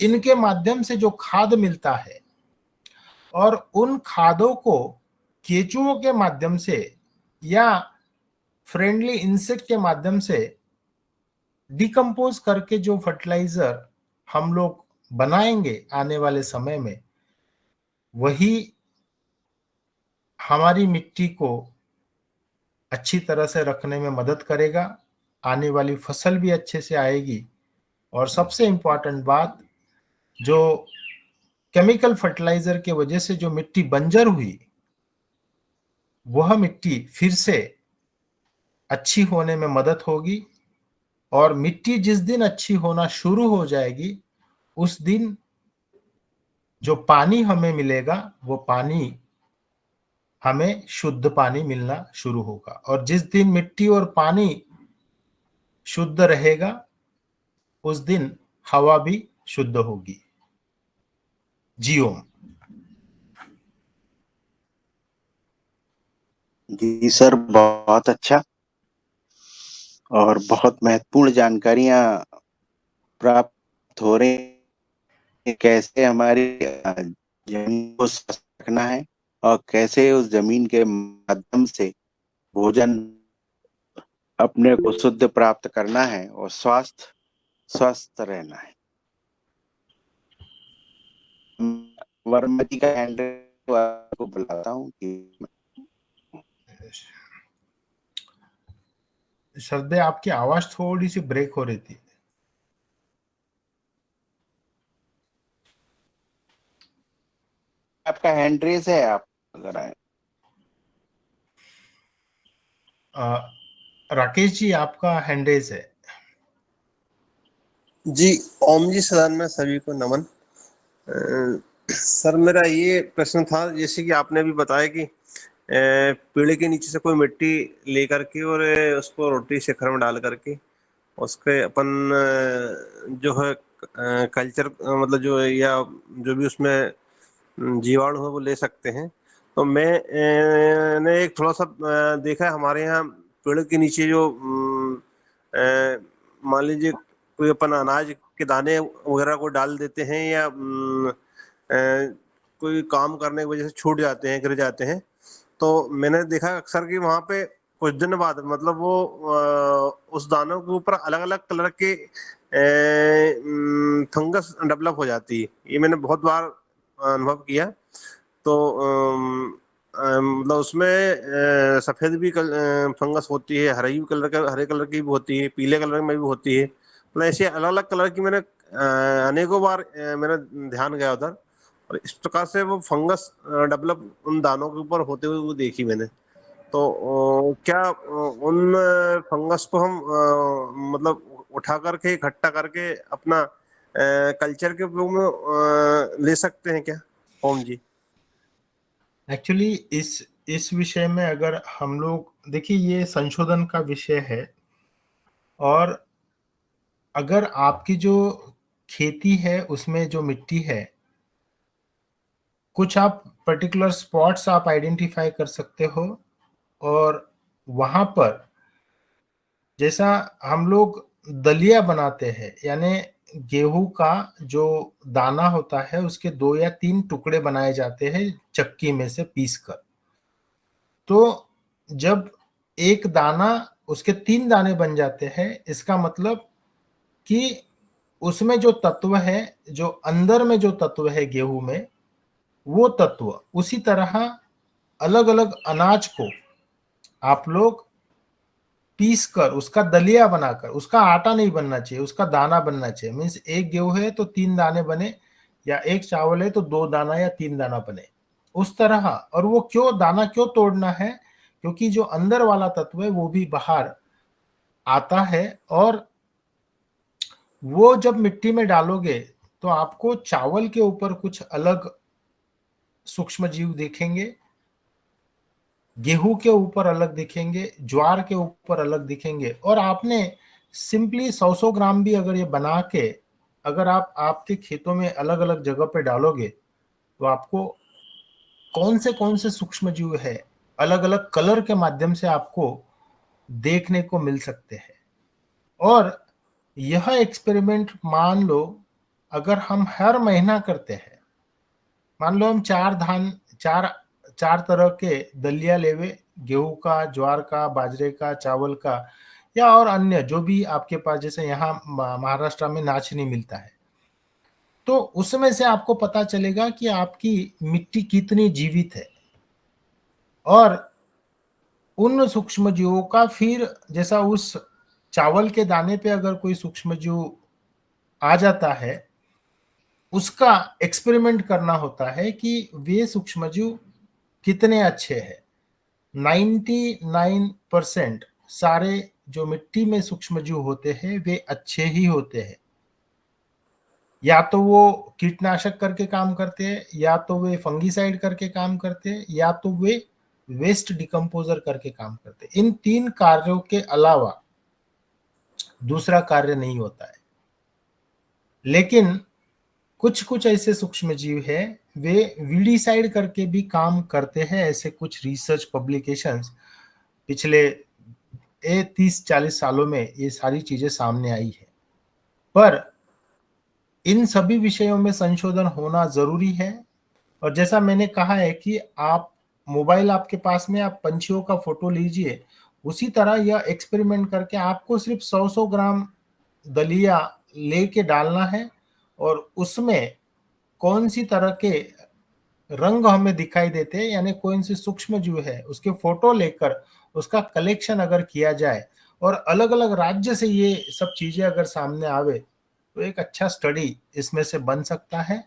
इनके माध्यम से जो खाद मिलता है, और उन खादों को केचुओं के माध्यम से या फ्रेंडली इंसेक्ट के माध्यम से डिकम्पोज करके जो फर्टिलाइजर हम लोग बनाएंगे आने वाले समय में, वही हमारी मिट्टी को अच्छी तरह से रखने में मदद करेगा, आने वाली फसल भी अच्छे से आएगी। और सबसे इंपॉर्टेंट बात, जो केमिकल फर्टिलाइजर के वजह से जो मिट्टी बंजर हुई, वह मिट्टी फिर से अच्छी होने में मदद होगी। और मिट्टी जिस दिन अच्छी होना शुरू हो जाएगी, उस दिन जो पानी हमें मिलेगा, वो पानी हमें शुद्ध पानी मिलना शुरू होगा। और जिस दिन मिट्टी और पानी शुद्ध रहेगा, उस दिन हवा भी शुद्ध होगी। जी ओम। जी सर, बहुत अच्छा और बहुत महत्वपूर्ण जानकारियां प्राप्त हो रही हैं। कैसे हमारी जमीन को स्वस्थ रखना है और कैसे उस जमीन के माध्यम से भोजन अपने को शुद्ध प्राप्त करना है और स्वस्थ रहना है। वर्मा जी का हैंड आपको बुलाता हूँ कि श्रद्धे, आपकी आवाज थोड़ी सी ब्रेक हो रही थी। आपका हैंड रेस है, आप अगर आए। राकेश जी, आपका हैंड रेज है। जी, ओम जी सदन में सभी को नमन। सर मेरा ये प्रश्न था, जैसे कि आपने भी बताया कि पेड़ के नीचे से कोई मिट्टी लेकर के और उसको रोटी शिखर में डाल करके उसके अपन जो है कल्चर मतलब जो है या जो भी उसमें जीवाणु है वो ले सकते हैं। तो मैं ने एक थोड़ा सा देखा है हमारे यहाँ पेड़ के नीचे जो मान लीजिए कोई अपन अनाज के दाने वगैरह को डाल देते हैं या कोई काम करने की वजह से छूट जाते हैं, गिर जाते हैं, तो मैंने देखा अक्सर कि वहां पे कुछ दिन बाद मतलब वो उस दानों के ऊपर अलग अलग कलर के फंगस डेवलप हो जाती है। ये मैंने बहुत बार अनुभव किया। तो मतलब उसमें सफेद भी फंगस होती है, हरे कलर की भी होती है, पीले कलर में भी होती है। मतलब ऐसे अलग अलग कलर की मैंने अनेकों बार मेरा ध्यान गया उधर, और इस प्रकार से वो फंगस डेवलप उन दानों के ऊपर होते हुए वो देखी मैंने। तो क्या उन फंगस को हम मतलब उठा करके इकट्ठा करके अपना कल्चर के उपयोग में ले सकते हैं क्या, ओम जी? एक्चुअली इस विषय में अगर हम लोग देखिए, ये संशोधन का विषय है, और अगर आपकी जो खेती है उसमें जो मिट्टी है, कुछ आप पर्टिकुलर स्पॉट्स आप आइडेंटिफाई कर सकते हो, और वहां पर जैसा हम लोग दलिया बनाते हैं, यानी गेहूं का जो दाना होता है उसके 2 या 3 टुकड़े बनाए जाते हैं चक्की में से पीस कर। तो जब एक दाना उसके 3 दाने बन जाते हैं, इसका मतलब कि उसमें जो तत्व है, जो अंदर में जो तत्व है गेहूं में, वो तत्व उसी तरह अलग अलग अनाज को आप लोग पीस कर उसका दलिया बनाकर, उसका आटा नहीं बनना चाहिए, उसका दाना बनना चाहिए। मीन्स एक गेहूं है तो 3 दाने बने, या एक चावल है तो 2 दाना या 3 दाना बने, उस तरह। और वो क्यों दाना क्यों तोड़ना है? क्योंकि जो अंदर वाला तत्व है वो भी बाहर आता है, और वो जब मिट्टी में डालोगे तो आपको चावल के ऊपर कुछ अलग सूक्ष्म जीव दिखेंगे, गेहूं के ऊपर अलग दिखेंगे, ज्वार के ऊपर अलग दिखेंगे। और आपने सिंपली 100 ग्राम भी अगर ये बना के अगर आप आपके खेतों में अलग अलग जगह पे डालोगे, तो आपको कौन से सूक्ष्म जीव है अलग अलग कलर के माध्यम से आपको देखने को मिल सकते हैं। और यह एक्सपेरिमेंट मान लो अगर हम हर महीना करते हैं, मान लो हम 4 तरह के दलिया लेवे, गेहूं का, ज्वार का, बाजरे का, चावल का, या और अन्य जो भी आपके पास, जैसे यहाँ महाराष्ट्र में नाचनी मिलता है, तो उसमें से आपको पता चलेगा कि आपकी मिट्टी कितनी जीवित है। और उन सूक्ष्म जीवों का फिर जैसा उस चावल के दाने पे अगर कोई सूक्ष्म जीव आ जाता है, उसका एक्सपेरिमेंट करना होता है कि वे सूक्ष्मजीव कितने अच्छे हैं। 99% सारे जो मिट्टी में सूक्ष्मजीव होते हैं वे अच्छे ही होते हैं। या तो वो कीटनाशक करके काम करते हैं, या तो वे फंगीसाइड करके काम करते हैं, या तो वे वेस्ट डिकम्पोजर करके काम करते हैं। इन 3 कार्यों के अलावा दूसरा कार्य नहीं होता है। लेकिन कुछ कुछ ऐसे सूक्ष्म जीव है, वे वीडीसाइड करके भी काम करते हैं। ऐसे कुछ रिसर्च पब्लिकेशंस पिछले 30-40 सालों में ये सारी चीजें सामने आई है। पर इन सभी विषयों में संशोधन होना जरूरी है। और जैसा मैंने कहा है कि आप मोबाइल आपके पास में, आप पंछियों का फोटो लीजिए, उसी तरह यह एक्सपेरिमेंट करके आपको सिर्फ 100 ग्राम दलिया लेके डालना है, और उसमें कौन सी तरह के रंग हमें दिखाई देते हैं, यानी कौन सी सूक्ष्म जीव है, उसके फोटो लेकर उसका कलेक्शन अगर किया जाए, और अलग अलग राज्य से ये सब चीजें अगर सामने आवे, तो एक अच्छा स्टडी इसमें से बन सकता है।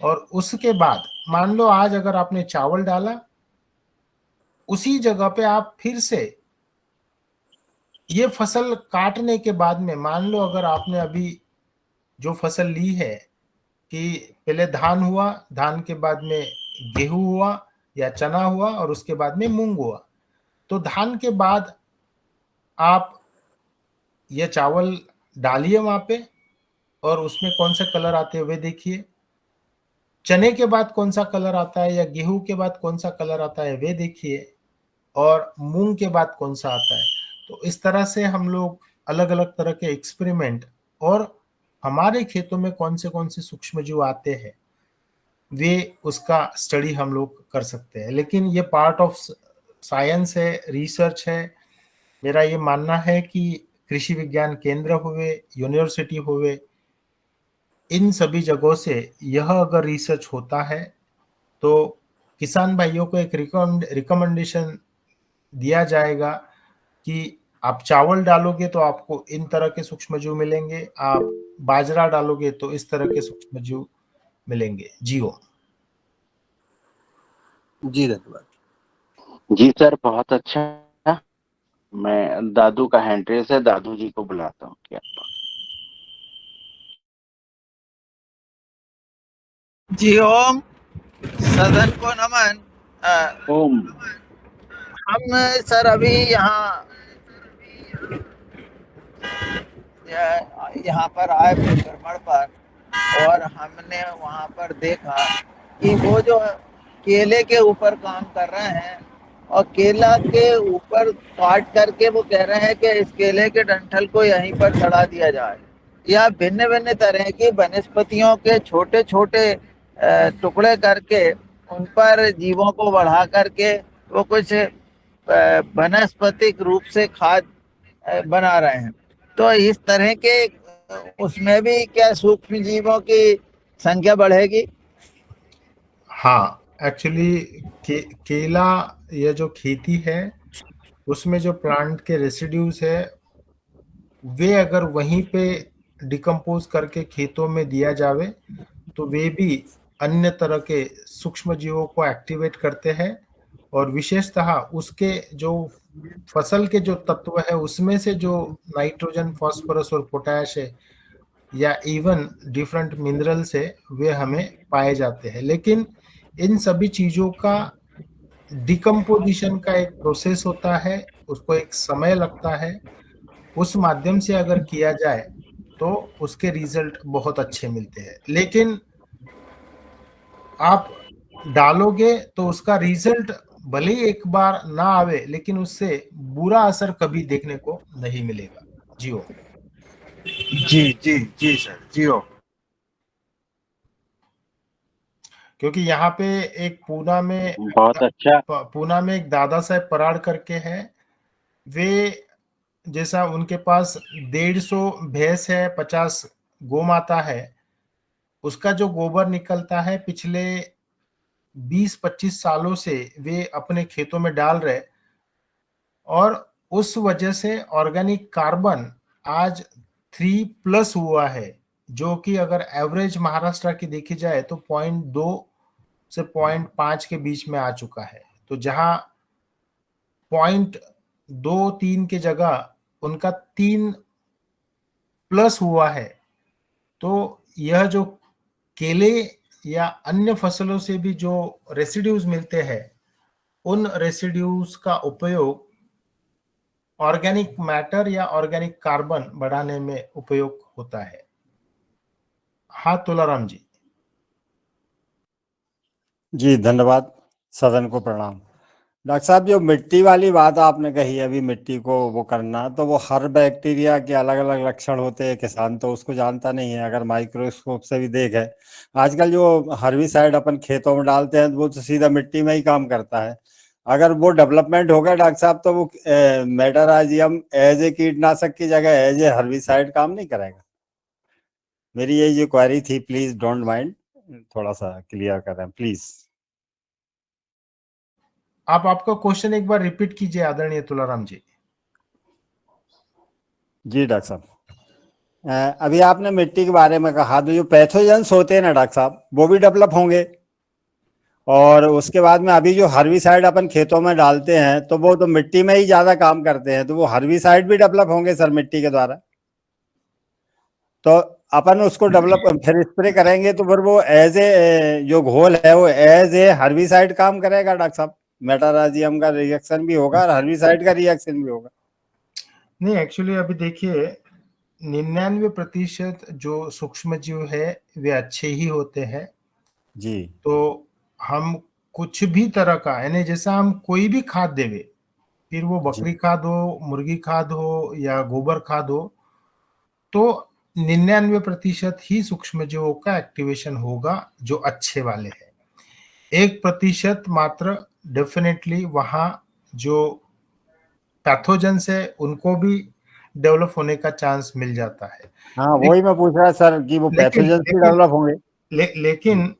और उसके बाद मान लो आज अगर आपने चावल डाला, उसी जगह पे आप फिर से ये फसल काटने के बाद में, मान लो अगर आपने अभी जो फसल ली है कि पहले धान हुआ, धान के बाद में गेहूं हुआ या चना हुआ और उसके बाद में मूंग हुआ, तो धान के बाद आप ये चावल डालिए वहां पे और उसमें कौन से कलर आते हुए देखिए। चने के बाद कौन सा कलर आता है या गेहूं के बाद कौन सा कलर आता है वे देखिए, और मूंग के बाद कौन सा आता है। तो इस तरह से हम लोग अलग अलग तरह के एक्सपेरिमेंट, और हमारे खेतों में कौन से सूक्ष्म जीव आते हैं वे उसका स्टडी हम लोग कर सकते हैं। लेकिन ये पार्ट ऑफ साइंस है, रिसर्च है। मेरा ये मानना है कि कृषि विज्ञान केंद्र हुए, यूनिवर्सिटी हुए, इन सभी जगहों से यह अगर रिसर्च होता है तो किसान भाइयों को एक रिकमेंडेशन दिया जाएगा कि आप चावल डालोगे तो आपको इन तरह के सूक्ष्मजीव मिलेंगे, आप बाजरा डालोगे तो इस तरह के सूक्ष्मजीव मिलेंगे। जी हो। जी धन्यवाद। जी सर, बहुत अच्छा। मैं दादू का हैंड रेस है, दादू जी को बुलाता हूँ क्या? जी ओम, सदन को नमन। ओम। हम सर अभी यहाँ पर आए भ्रमण पर, और हमने वहाँ पर देखा कि वो जो केले के ऊपर काम कर रहे हैं, और केला के ऊपर काट करके वो कह रहे हैं कि इस केले के डंठल को यहीं पर चढ़ा दिया जाए, या भिन्न भिन्न तरह की वनस्पतियों के छोटे छोटे टुकड़े करके उन पर जीवों को बढ़ा करके वो कुछ वनस्पतिक रूप से खाद बना रहे हैं। तो इस तरह के उसमें भी क्या सूक्ष्म जीवों की संख्या बढ़ेगी? हाँ, एक्चुअली केला, यह जो खेती है उसमें जो प्लांट के रेसिड्यूज है वे अगर वहीं पे डिकम्पोज करके खेतों में दिया जावे तो वे भी अन्य तरह के सूक्ष्म जीवों को एक्टिवेट करते हैं, और विशेषतः उसके जो फसल के जो तत्व है उसमें से जो नाइट्रोजन, फास्फोरस और पोटैश है या इवन डिफरेंट मिनरल्स है वे हमें पाए जाते हैं। लेकिन इन सभी चीजों का डिकम्पोजिशन का एक प्रोसेस होता है, उसको एक समय लगता है। उस माध्यम से अगर किया जाए तो उसके रिजल्ट बहुत अच्छे मिलते हैं। लेकिन आप डालोगे तो उसका रिजल्ट भले ही एक बार ना आवे, लेकिन उससे बुरा असर कभी देखने को नहीं मिलेगा। जी हो। जी जी जी सर, जी हो। क्योंकि यहाँ पे एक बहुत अच्छा। पूना में एक दादा साहेब पराड़ करके है, वे जैसा उनके पास 150 भैंस है, 50 गौ माता है, उसका जो गोबर निकलता है पिछले 20-25 सालों से वे अपने खेतों में डाल रहे, और उस वजह से ऑर्गेनिक कार्बन आज 3+ हुआ है, जो कि अगर एवरेज महाराष्ट्र की देखी जाए तो 0.2 से 0.5 के बीच में आ चुका है। तो जहां 0.23 के जगह उनका 3+ हुआ है। तो यह जो केले या अन्य फसलों से भी जो रेसिड्यूज मिलते हैं, उन रेसिड्यूज का उपयोग ऑर्गेनिक मैटर या ऑर्गेनिक कार्बन बढ़ाने में उपयोग होता है। हाँ तुलाराम जी। जी धन्यवाद, सदन को प्रणाम। डॉक्टर साहब, जो मिट्टी वाली बात आपने कही अभी, मिट्टी को वो करना, तो वो हर बैक्टीरिया के अलग अलग लक्षण होते हैं, किसान तो उसको जानता नहीं है। अगर माइक्रोस्कोप से भी देखे, आजकल जो हर्बिसाइड अपन खेतों में डालते हैं वो तो सीधा मिट्टी में ही काम करता है। अगर वो डेवलपमेंट हो गया डॉक्टर साहब, तो वो मेटाराइजियम एज ए कीटनाशक की जगह एज ए हर्बिसाइड काम नहीं करेगा। मेरी ये जो क्वेरी थी, प्लीज डोंट माइंड, थोड़ा सा क्लियर करें प्लीज। आप आपका क्वेश्चन एक बार रिपीट कीजिए आदरणीय तुलाराम जी। जी डॉक्टर साहब, अभी आपने मिट्टी के बारे में कहा, तो जो पैथोजेंस होते हैं ना डॉक्टर साहब, वो भी डेवलप होंगे। और उसके बाद में अभी जो हर्बिसाइड अपन खेतों में डालते हैं, तो वो तो मिट्टी में ही ज्यादा काम करते हैं, तो वो हर्बिसाइड भी डेवलप होंगे सर मिट्टी के द्वारा। तो अपन उसको डेवलप फिर स्प्रे करेंगे, तो फिर वो एज ए जो घोल है वो एज ए हर्बिसाइड काम करेगा डॉक्टर साहब। मेटाराजियम का रिएक्शन भी होगा और हर्बिसाइड का रिएक्शन भी होगा। नहीं, एक्चुअली अभी देखिए 99% जो सूक्ष्म जीव है वे अच्छे ही होते हैं। जी। तो हम कुछ भी तरह का, यानी जैसा हम कोई भी खाद देवे, फिर वो जी। बकरी खाद हो, मुर्गी खाद हो या गोबर खाद हो, तो 99% ही सूक्ष्म जीवों का एक्टिवेशन होगा जो अच्छे वाले हैं। 1% मात्र डेफिनेटली वहां जो पैथोजेंस है उनको भी डेवलप होने का चांस मिल जाता है। हाँ, वही मैं पूछ रहा सर कि वो लेकिन पैथोजेंस भी लेकिन डेवलप होंगे। लेकिन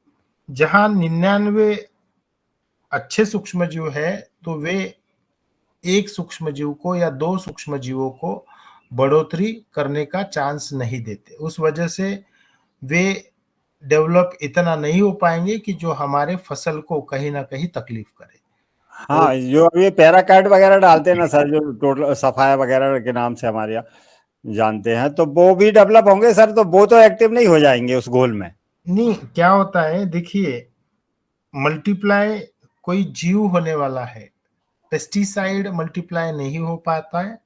जहां 99 अच्छे सूक्ष्म जीव है, तो वे एक सूक्ष्म जीव को या दो सूक्ष्म जीवों को बढ़ोतरी करने का चांस नहीं देते। उस वजह से वे डेवलप इतना नहीं हो पाएंगे कि जो हमारे फसल को कहीं ना कहीं तकलीफ करे। तो हाँ, जो अभी पैराकाइट वगैरह डालते हैं ना सर, जो टोटल सफाया वगैरह के नाम से हमारे यहाँ जानते हैं, तो वो भी डेवलप होंगे सर, तो वो तो एक्टिव नहीं हो जाएंगे उस गोल में। नहीं, क्या होता है देखिए, मल्टीप्लाई कोई जीव होने वाला है, पेस्टिसाइड मल्टीप्लाई नहीं हो पाता है।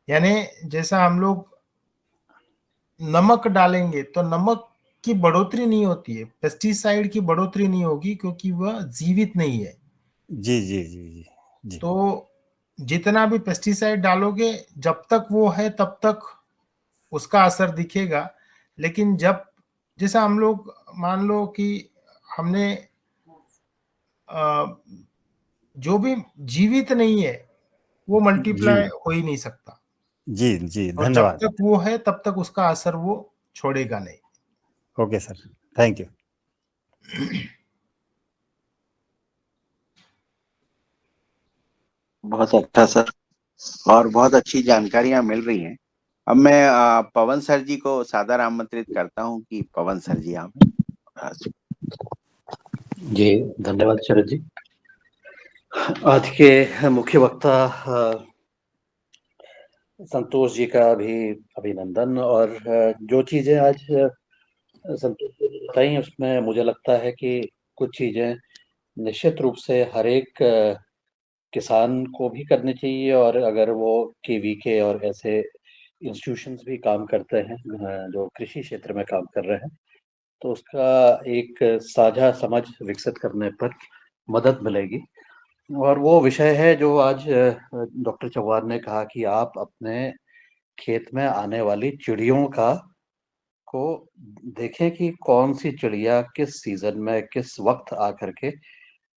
यानी जैसा हम लोग नमक डालेंगे तो नमक की बढ़ोतरी नहीं होती है, पेस्टिसाइड की बढ़ोतरी नहीं होगी, क्योंकि वह जीवित नहीं है। जी जी जी जी जी। तो जितना भी पेस्टिसाइड डालोगे, जब तक वो है तब तक उसका असर दिखेगा। लेकिन जब, जैसा हम लोग मान लो कि हमने जो भी जीवित नहीं है वो जी मल्टीप्लाई हो ही नहीं सकता, जी जी, और जब धन्यवाद। तक वो है तब तक उसका असर वो छोड़ेगा नहीं। Okay sir, thank you. बहुत अच्छा सर, और बहुत अच्छी जानकारियां मिल रही हैं। अब मैं पवन सर जी को सादर आमंत्रित करता हूं कि पवन सर जी आप जी, धन्यवाद शरद जी। आज के मुख्य वक्ता संतोष जी का भी अभिनंदन। और जो चीजें आज संतोष जी ने बताई उसमें मुझे लगता है कि कुछ चीजें निश्चित रूप से हर एक किसान को भी करनी चाहिए, और अगर वो केवीके और ऐसे इंस्टीट्यूशंस भी काम करते हैं जो कृषि क्षेत्र में काम कर रहे हैं, तो उसका एक साझा समझ विकसित करने पर मदद मिलेगी। और वो विषय है जो आज डॉक्टर चौहान ने कहा कि आप अपने खेत में आने वाली चिड़ियों का को देखें कि कौन सी चिड़िया किस सीजन में किस वक्त आकर के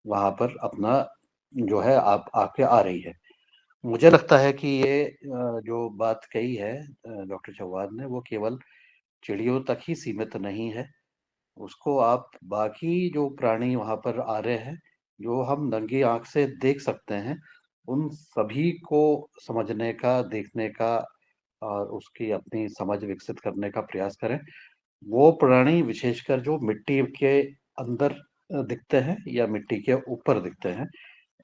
वहां पर अपना जो है आप आके आ रही है। मुझे लगता है कि ये जो बात कही है डॉक्टर चौहान ने, वो केवल चिड़ियों तक ही सीमित नहीं है। उसको आप बाकी जो प्राणी वहां पर आ रहे हैं, जो हम नंगी आंख से देख सकते हैं, उन सभी को समझने का, देखने का और उसकी अपनी समझ विकसित करने का प्रयास करें। वो प्राणी विशेषकर जो मिट्टी के अंदर दिखते हैं या मिट्टी के ऊपर दिखते हैं,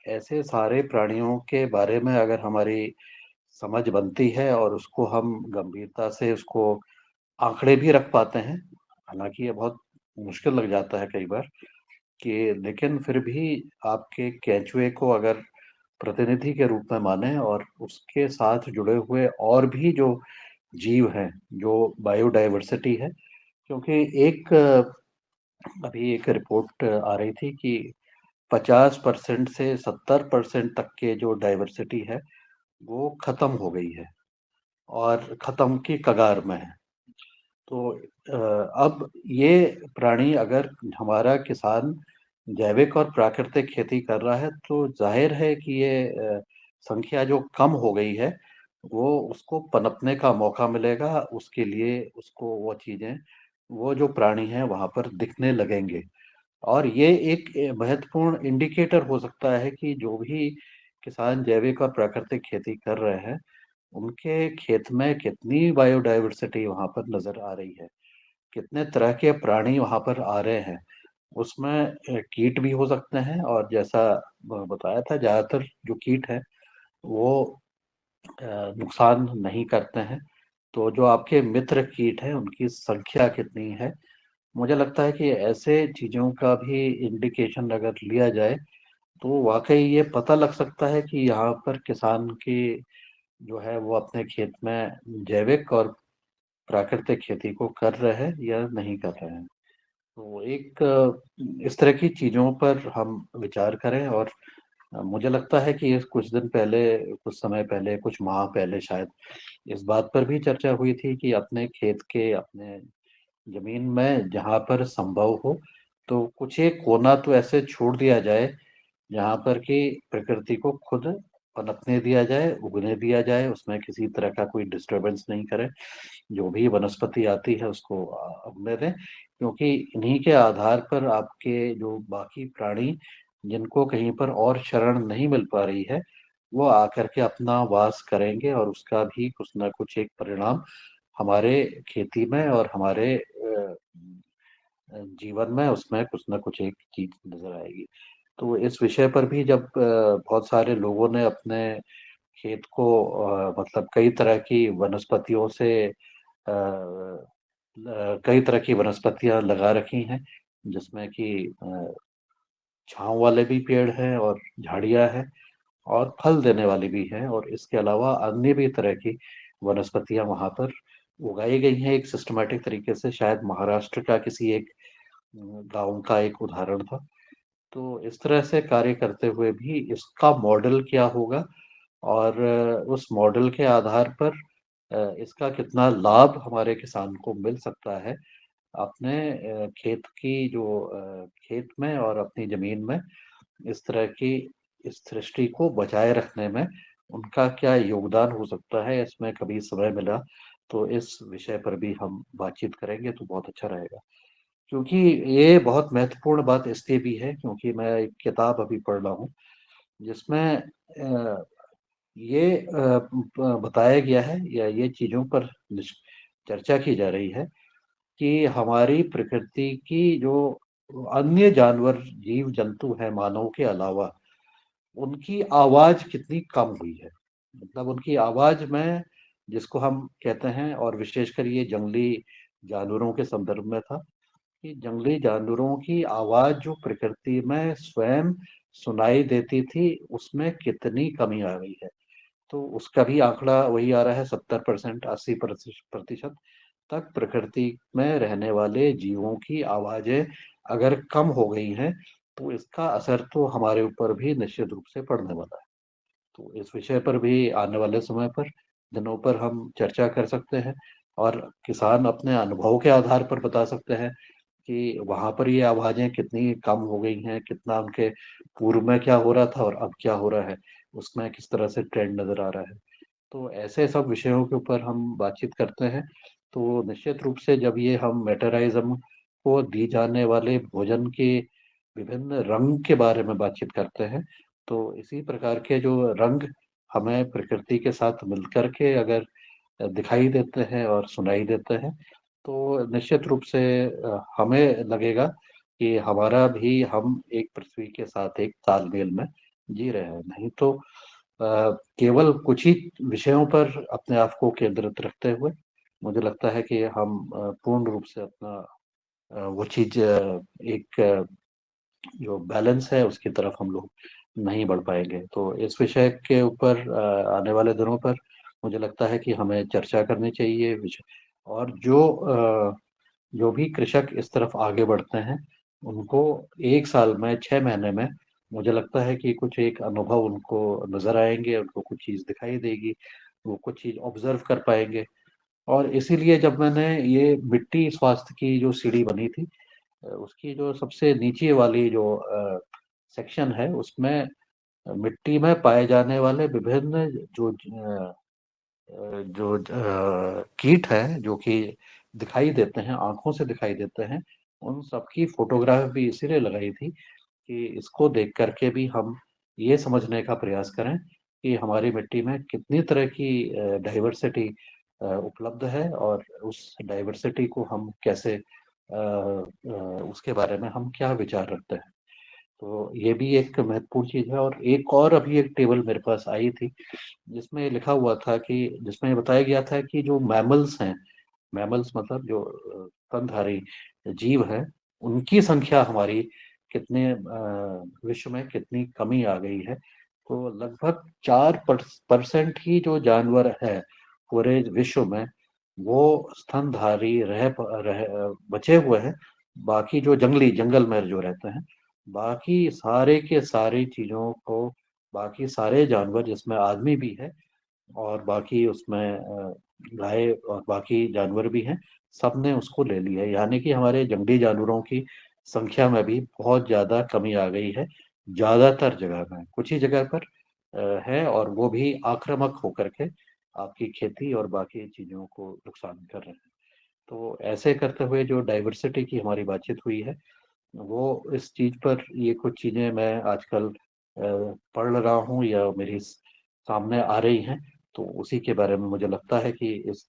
ऐसे सारे प्राणियों के बारे में अगर हमारी समझ बनती है और उसको हम गंभीरता से उसको आंकड़े भी रख पाते हैं, हालांकि ये बहुत मुश्किल लग जाता है कई बार कि, लेकिन फिर भी आपके केंचुए को अगर प्रतिनिधि के रूप में माने और उसके साथ जुड़े हुए और भी जो जीव हैं, जो बायोडाइवर्सिटी है, क्योंकि एक अभी एक रिपोर्ट आ रही थी कि 50% से 70% तक के जो डाइवर्सिटी है वो खत्म हो गई है और खत्म की कगार में है। तो अब ये प्राणी, अगर हमारा किसान जैविक और प्राकृतिक खेती कर रहा है, तो जाहिर है कि ये संख्या जो कम हो गई है वो उसको पनपने का मौका मिलेगा, उसके लिए उसको वो चीजें, वो जो प्राणी हैं वहां पर दिखने लगेंगे। और ये एक महत्वपूर्ण इंडिकेटर हो सकता है कि जो भी किसान जैविक और प्राकृतिक खेती कर रहे हैं, उनके खेत में कितनी बायोडायवर्सिटी वहाँ पर नजर आ रही है, कितने तरह के प्राणी वहाँ पर आ रहे हैं। उसमें कीट भी हो सकते हैं, और जैसा बताया था, ज्यादातर जो कीट है वो नुकसान नहीं करते हैं। तो जो आपके मित्र कीट हैं उनकी संख्या कितनी है, मुझे लगता है कि ऐसे चीजों का भी इंडिकेशन अगर लिया जाए तो वाकई ये पता लग सकता है कि यहाँ पर किसान की जो है वो अपने खेत में जैविक और प्राकृतिक खेती को कर रहे हैं या नहीं कर रहे हैं। तो एक इस तरह की चीजों पर हम विचार करें। और मुझे लगता है कि कुछ दिन पहले, कुछ समय पहले, कुछ माह पहले शायद इस बात पर भी चर्चा हुई थी कि अपने खेत के, अपने जमीन में जहाँ पर संभव हो तो कुछ एक कोना तो ऐसे छोड़ दिया जाए जहाँ पर कि प्रकृति को खुद पनपने दिया जाए, उगने दिया जाए, उसमें किसी तरह का कोई डिस्टरबेंस नहीं करे, जो भी वनस्पति आती है उसको उगने दें। क्योंकि इन्हीं के आधार पर आपके जो बाकी प्राणी, जिनको कहीं पर और शरण नहीं मिल पा रही है, वो आकर के अपना वास करेंगे, और उसका भी कुछ ना कुछ एक परिणाम हमारे खेती में और हमारे जीवन में, उसमें कुछ ना कुछ एक चीज नजर आएगी। तो इस विषय पर भी जब बहुत सारे लोगों ने अपने खेत को मतलब कई तरह की वनस्पतियों से कई तरह की वनस्पतियां लगा रखी हैं, जिसमें कि छांव वाले भी पेड़ हैं और झाड़ियां हैं, और फल देने वाली भी हैं, और इसके अलावा अन्य भी तरह की वनस्पतियां वहां पर उगाई गई हैं एक सिस्टमेटिक तरीके से। शायद महाराष्ट्र का किसी एक गांव का एक उदाहरण था। तो इस तरह से कार्य करते हुए भी इसका मॉडल क्या होगा, और उस मॉडल के आधार पर इसका कितना लाभ हमारे किसान को मिल सकता है अपने खेत की जो खेत में और अपनी जमीन में इस तरह की इस सृष्टि को बचाए रखने में उनका क्या योगदान हो सकता है, इसमें कभी समय मिला तो इस विषय पर भी हम बातचीत करेंगे तो बहुत अच्छा रहेगा। क्योंकि ये बहुत महत्वपूर्ण बात इसलिए भी है क्योंकि मैं एक किताब अभी पढ़ रहा हूँ जिसमें ये बताया गया है, या ये चीजों पर चर्चा की जा रही है कि हमारी प्रकृति की जो अन्य जानवर, जीव जंतु है मानव के अलावा, उनकी आवाज कितनी कम हुई है। मतलब उनकी आवाज में, जिसको हम कहते हैं, और विशेषकर ये जंगली जानवरों के संदर्भ में था, कि जंगली जानवरों की आवाज जो प्रकृति में स्वयं सुनाई देती थी उसमें कितनी कमी आ गई है। तो उसका भी आंकड़ा वही आ रहा है, 70%, 80% तक प्रकृति में रहने वाले जीवों की आवाजें अगर कम हो गई हैं तो इसका असर तो हमारे ऊपर भी निश्चित रूप से पड़ने वाला है। तो इस विषय पर भी आने वाले समय पर, दिनों पर हम चर्चा कर सकते हैं, और किसान अपने अनुभव के आधार पर बता सकते हैं कि वहां पर ये आवाजें कितनी कम हो गई हैं, कितना उनके पूर्व में क्या हो रहा था और अब क्या हो रहा है, उसमें किस तरह से ट्रेंड नजर आ रहा है। तो ऐसे सब विषयों के ऊपर हम बातचीत करते हैं तो निश्चित रूप से जब ये हम मेटेराइज्म को दी जाने वाले भोजन के विभिन्न रंग के बारे में बातचीत करते हैं, तो इसी प्रकार के जो रंग हमें प्रकृति के साथ मिलकर के अगर दिखाई देते हैं और सुनाई देते हैं तो निश्चित रूप से हमें लगेगा कि हमारा भी, हम एक पृथ्वी के साथ एक तालमेल में जी रहे हैं। नहीं तो केवल कुछ ही विषयों पर अपने आप को केंद्रित रखते हुए मुझे लगता है कि हम पूर्ण रूप से अपना वो चीज एक जो बैलेंस है उसकी तरफ हम लोग नहीं बढ़ पाएंगे। तो इस विषय के ऊपर आने वाले दिनों पर मुझे लगता है कि हमें चर्चा करनी चाहिए विषय। और जो भी कृषक इस तरफ आगे बढ़ते हैं उनको 1 साल में, 6 महीने में, मुझे लगता है कि कुछ एक अनुभव उनको नजर आएंगे, उनको कुछ चीज दिखाई देगी, वो कुछ चीज ऑब्जर्व कर पाएंगे। और इसीलिए जब मैंने ये मिट्टी स्वास्थ्य की जो सीढ़ी बनी थी, उसकी जो सबसे नीचे वाली जो सेक्शन है उसमें मिट्टी में पाए जाने वाले विभिन्न जो कीट हैं जो कि दिखाई देते हैं, आंखों से दिखाई देते हैं, उन सबकी फोटोग्राफ भी इसीलिए लगाई थी कि इसको देख करके भी हम ये समझने का प्रयास करें कि हमारी मिट्टी में कितनी तरह की डाइवर्सिटी उपलब्ध है और उस डाइवर्सिटी को हम कैसे उसके बारे में हम क्या विचार रखते हैं। तो ये भी एक महत्वपूर्ण चीज़ है। और एक और अभी एक टेबल मेरे पास आई थी जिसमें लिखा हुआ था कि जिसमें बताया गया था कि जो मैमल्स हैं, मैमल्स मतलब जो स्तनधारी जीव हैं, उनकी संख्या हमारी कितने विश्व में कितनी कमी आ गई है। तो लगभग 4% ही जो जानवर है पूरे विश्व में वो स्तनधारी बचे हुए हैं। बाकी जो जंगल में जो रहते हैं, बाकी सारे के सारी चीजों को, बाकी सारे जानवर जिसमें आदमी भी है और बाकी उसमें गाय और बाकी जानवर भी हैं, सबने उसको ले लिया है। यानी कि हमारे जंगली जानवरों की संख्या में भी बहुत ज्यादा कमी आ गई है। ज्यादातर जगह में, कुछ ही जगह पर है, और वो भी आक्रामक होकर के आपकी खेती और बाकी चीजों को नुकसान कर रहे हैं। तो ऐसे करते हुए जो डाइवर्सिटी की हमारी बातचीत हुई है, वो इस चीज पर, ये कुछ चीजें मैं आजकल पढ़ रहा हूँ या मेरी सामने आ रही हैं, तो उसी के बारे में मुझे लगता है कि इस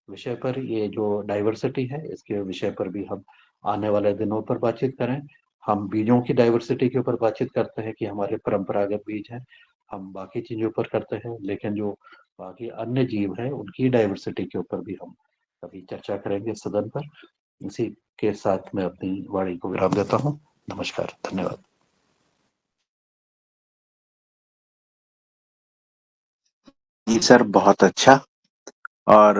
विषय पर, ये जो डाइवर्सिटी है, इसके विषय पर भी हम आने वाले दिनों पर बातचीत करें। हम बीजों की डाइवर्सिटी के ऊपर बातचीत करते हैं कि हमारे परंपरागत बीज हैं, हम बाकी चीजों पर करते हैं, लेकिन जो बाकी अन्य जीव हैं उनकी डाइवर्सिटी के ऊपर भी हम कभी चर्चा करेंगे सदन पर। इसी के साथ मैं अपनी वाणी को विराम देता हूँ। नमस्कार, धन्यवाद। जी सर, बहुत अच्छा और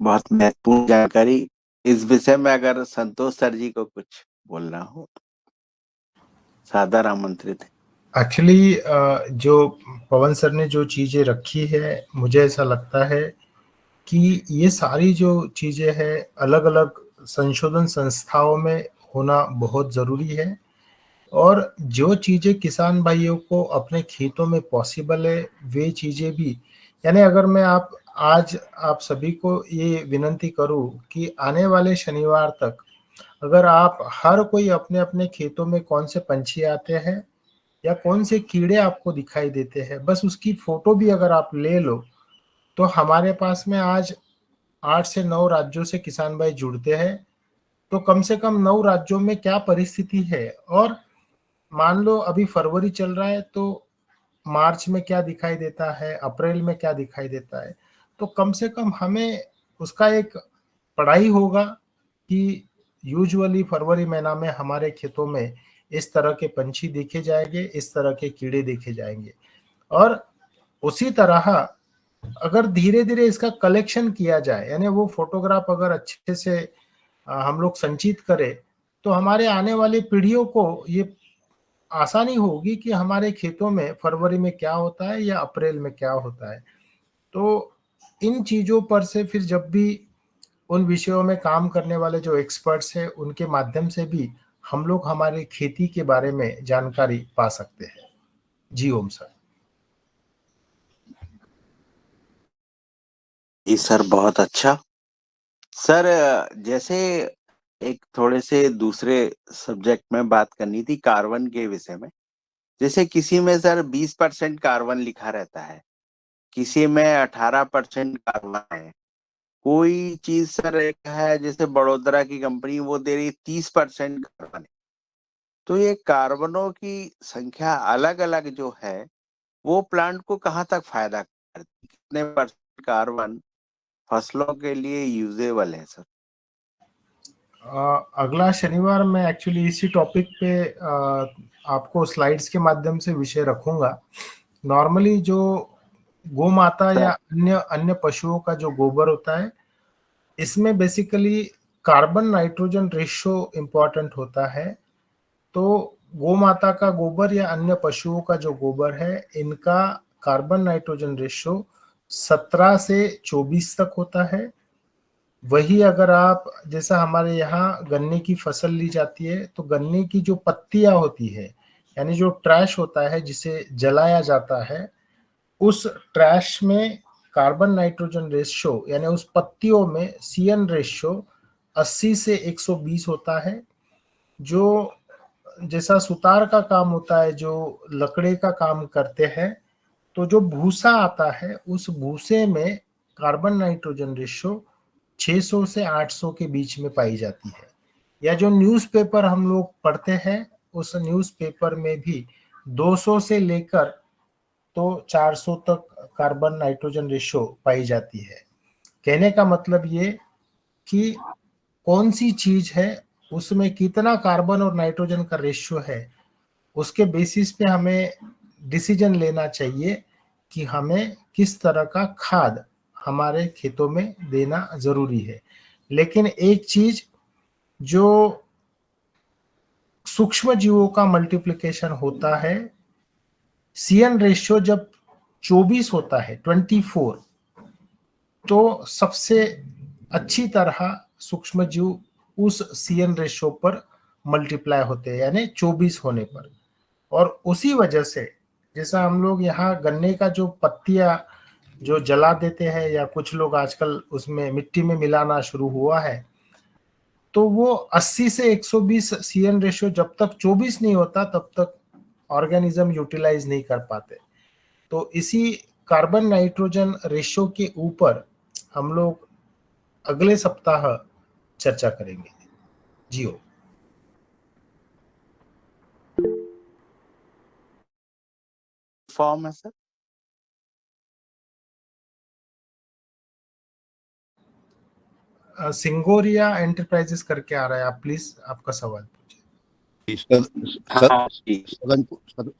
बहुत महत्वपूर्ण जानकारी। इस विषय में अगर संतोष सर जी को कुछ बोलना हो, सादर आमंत्रित है। एक्चुअली जो पवन सर ने जो चीज़ें रखी है, मुझे ऐसा लगता है कि ये सारी जो चीज़ें हैं अलग अलग संशोधन संस्थाओं में होना बहुत ज़रूरी है। और जो चीज़ें किसान भाइयों को अपने खेतों में पॉसिबल है, वे चीज़ें भी, यानी अगर मैं आज आप सभी को ये विनंती करूं कि आने वाले शनिवार तक अगर आप हर कोई अपने अपने खेतों में कौन से पंछी आते हैं या कौन से कीड़े आपको दिखाई देते हैं, बस उसकी फोटो भी अगर आप ले लो, तो हमारे पास में आज 8 से 9 राज्यों से किसान भाई जुड़ते हैं। तो कम से कम 9 राज्यों में क्या परिस्थिति है, और मान लो अभी फरवरी चल रहा है तो मार्च में क्या दिखाई देता है, अप्रैल में क्या दिखाई देता है, तो कम से कम हमें उसका एक पढ़ाई होगा कि यूजुअली फरवरी महीना में हमारे खेतों में इस तरह के पंछी देखे जाएंगे, इस तरह के कीड़े देखे जाएंगे। और उसी तरह अगर धीरे धीरे इसका कलेक्शन किया जाए, यानी वो फोटोग्राफ अगर अच्छे से हम लोग संचित करें, तो हमारे आने वाली पीढ़ियों को ये आसानी होगी कि हमारे खेतों में फरवरी में क्या होता है या अप्रैल में क्या होता है। तो इन चीजों पर से फिर जब भी उन विषयों में काम करने वाले जो एक्सपर्ट्स हैं उनके माध्यम से भी हम लोग हमारी खेती के बारे में जानकारी पा सकते हैं। जी ओम सर। जी सर, बहुत अच्छा। सर, जैसे एक थोड़े से दूसरे सब्जेक्ट में बात करनी थी, कार्बन के विषय में। जैसे किसी में सर 20% कार्बन लिखा रहता है, किसी में 18% कार्बन है। कोई चीज सर एक है, जैसे बड़ोदरा की कंपनी वो दे रही 30% कार्बन है। तो ये कार्बनों की संख्या अलग अलग जो है, वो प्लांट को कहाँ तक फायदा करती, कितने % कार्बन फसलों के लिए यूजेबल है सर? अगला शनिवार मैं एक्चुअली इसी टॉपिक पे आपको स्लाइड्स के माध्यम से विषय रखूंगा। नॉर्मली जो गौ माता या अन्य अन्य पशुओं का जो गोबर होता है, इसमें basically carbon nitrogen ratio important होता है। तो गौ माता का गोबर या अन्य पशुओं का जो गोबर है, इनका कार्बन नाइट्रोजन रेशियो 17 से 24 तक होता है। वही अगर आप, जैसा हमारे यहाँ गन्ने की फसल ली जाती है, तो गन्ने की जो पत्तियां होती है, यानी जो ट्रैश होता है जिसे जलाया जाता है, उस ट्रैश में कार्बन नाइट्रोजन रेशियो यानी उस पत्तियों में CN रेशियो 80 से 120 होता है। जो जैसा सुतार का काम होता है, जो लकड़े का काम करते हैं, तो जो भूसा आता है उस भूसे में कार्बन नाइट्रोजन रेशियो 600 से 800 के बीच में पाई जाती है। या जो न्यूज़पेपर हम लोग पढ़ते हैं उस न्यूज़पेपर में भी 200 से लेकर तो 400 तक कार्बन नाइट्रोजन रेशियो पाई जाती है। कहने का मतलब ये कि कौन सी चीज है उसमें कितना कार्बन और नाइट्रोजन का रेशियो है, उसके बेसिस पे हमें डिसीजन लेना चाहिए कि हमें किस तरह का खाद हमारे खेतों में देना जरूरी है। लेकिन एक चीज, जो सूक्ष्म जीवों का मल्टीप्लिकेशन होता है, सीएन रेशियो जब 24 होता है 24, तो सबसे अच्छी तरह सूक्ष्म जीव उस सीएन रेशियो पर मल्टीप्लाई होते हैं, यानी 24 होने पर। और उसी वजह से जैसा हम लोग यहाँ गन्ने का जो पत्तियां जो जला देते हैं या कुछ लोग आजकल उसमें मिट्टी में मिलाना शुरू हुआ है, तो वो 80 से 120 सीएन रेशियो जब तक 24 नहीं होता तब तक ऑर्गेनिज्म यूटिलाइज नहीं कर पाते। तो इसी कार्बन नाइट्रोजन रेशियो के ऊपर हम लोग अगले सप्ताह चर्चा करेंगे। जियो। फॉर्म है सर? सिंगोरिया एंटरप्राइजेस करके आ रहा है, आप प्लीज आपका सवाल पूछिए।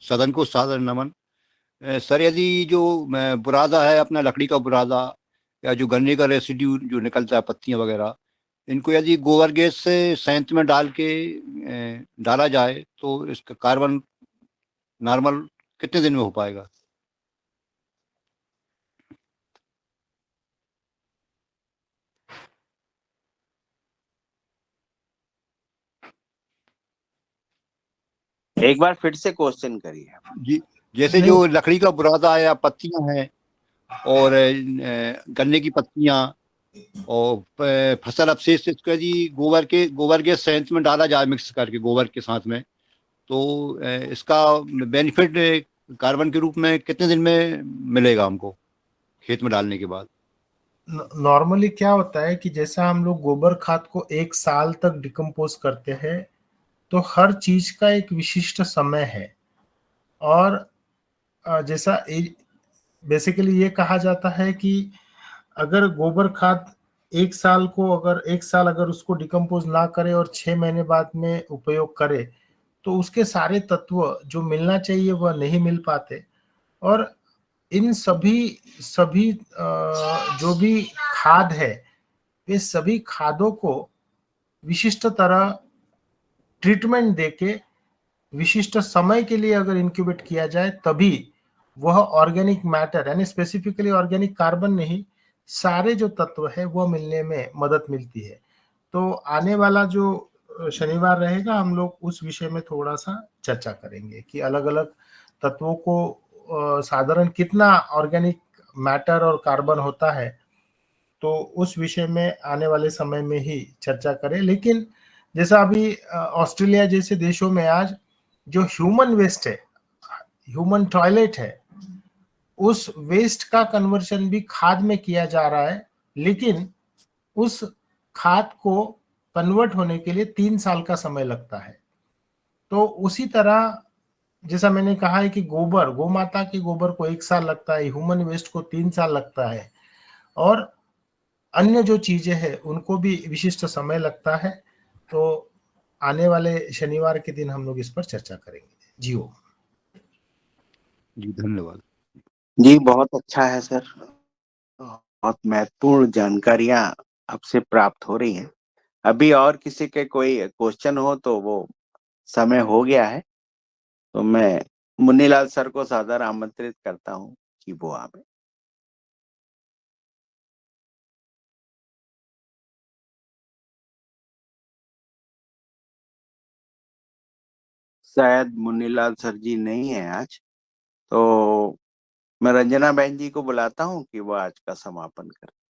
सदन को सादर नमन। सर, यदि जो बुरादा है अपना लकड़ी का बुरादा या जो गन्ने का रेसिड्यू जो निकलता है पत्तियां वगैरह, इनको यदि गोबर गैस से संयंत्र में डाल के डाला जाए तो इसका कार्बन नॉर्मल कितने दिन में हो पाएगा? एक बार फिर से क्वेश्चन करिए। जी, जैसे जो लकड़ी का बुरादा है या पत्तियां हैं और गन्ने की पत्तियां और फसल अवशेष, इसको यदि गोबर गैस संयंत्र में डाला जाए मिक्स करके गोबर के साथ में, तो इसका बेनिफिट कार्बन के रूप में कितने दिन में मिलेगा हमको खेत में डालने के बाद? नॉर्मली क्या होता है कि जैसा हम लोग गोबर खाद को 1 साल तक डिकम्पोज करते हैं, तो हर चीज का एक विशिष्ट समय है। और जैसा बेसिकली ये कहा जाता है कि अगर गोबर खाद 1 साल अगर उसको डिकम्पोज ना करे और 6 महीने बाद में उपयोग करे, तो उसके सारे तत्व जो मिलना चाहिए वह नहीं मिल पाते। और इन सभी जो भी खाद है, वे सभी खादों को विशिष्ट तरह ट्रीटमेंट देके विशिष्ट समय के लिए अगर इंक्यूबेट किया जाए, तभी वह ऑर्गेनिक मैटर यानी स्पेसिफिकली ऑर्गेनिक कार्बन नहीं, सारे जो तत्व है वह मिलने में मदद मिलती है। तो आने वाला जो शनिवार रहेगा, हम लोग उस विषय में थोड़ा सा चर्चा करेंगे कि अलग अलग तत्वों को साधारण कितना ऑर्गेनिक मैटर और कार्बन होता है। तो उस विषय में आने वाले समय में ही चर्चा करें। लेकिन जैसा अभी ऑस्ट्रेलिया जैसे देशों में आज जो ह्यूमन वेस्ट है, ह्यूमन टॉयलेट है, उस वेस्ट का कन्वर्शन भी खाद में किया जा रहा है। लेकिन उस खाद को कन्वर्ट होने के लिए 3 साल का समय लगता है। तो उसी तरह जैसा मैंने कहा है कि गौ माता के गोबर को 1 साल लगता है, ह्यूमन वेस्ट को 3 साल लगता है, और अन्य जो चीजें हैं उनको भी विशिष्ट समय लगता है। तो आने वाले शनिवार के दिन हम लोग इस पर चर्चा करेंगे। जियो। जी, धन्यवाद। जी, बहुत अच्छा है सर। बहुत महत्वपूर्ण जानकारियां आपसे प्राप्त हो रही हैं। अभी और किसी के कोई क्वेश्चन हो तो वो समय हो गया है, तो मैं मुन्नीलाल सर को सादर आमंत्रित करता हूं कि वो आवे। शायद मुन्नीलाल सर जी नहीं है आज, तो मैं रंजना बहन जी को बुलाता हूं कि वो आज का समापन करें।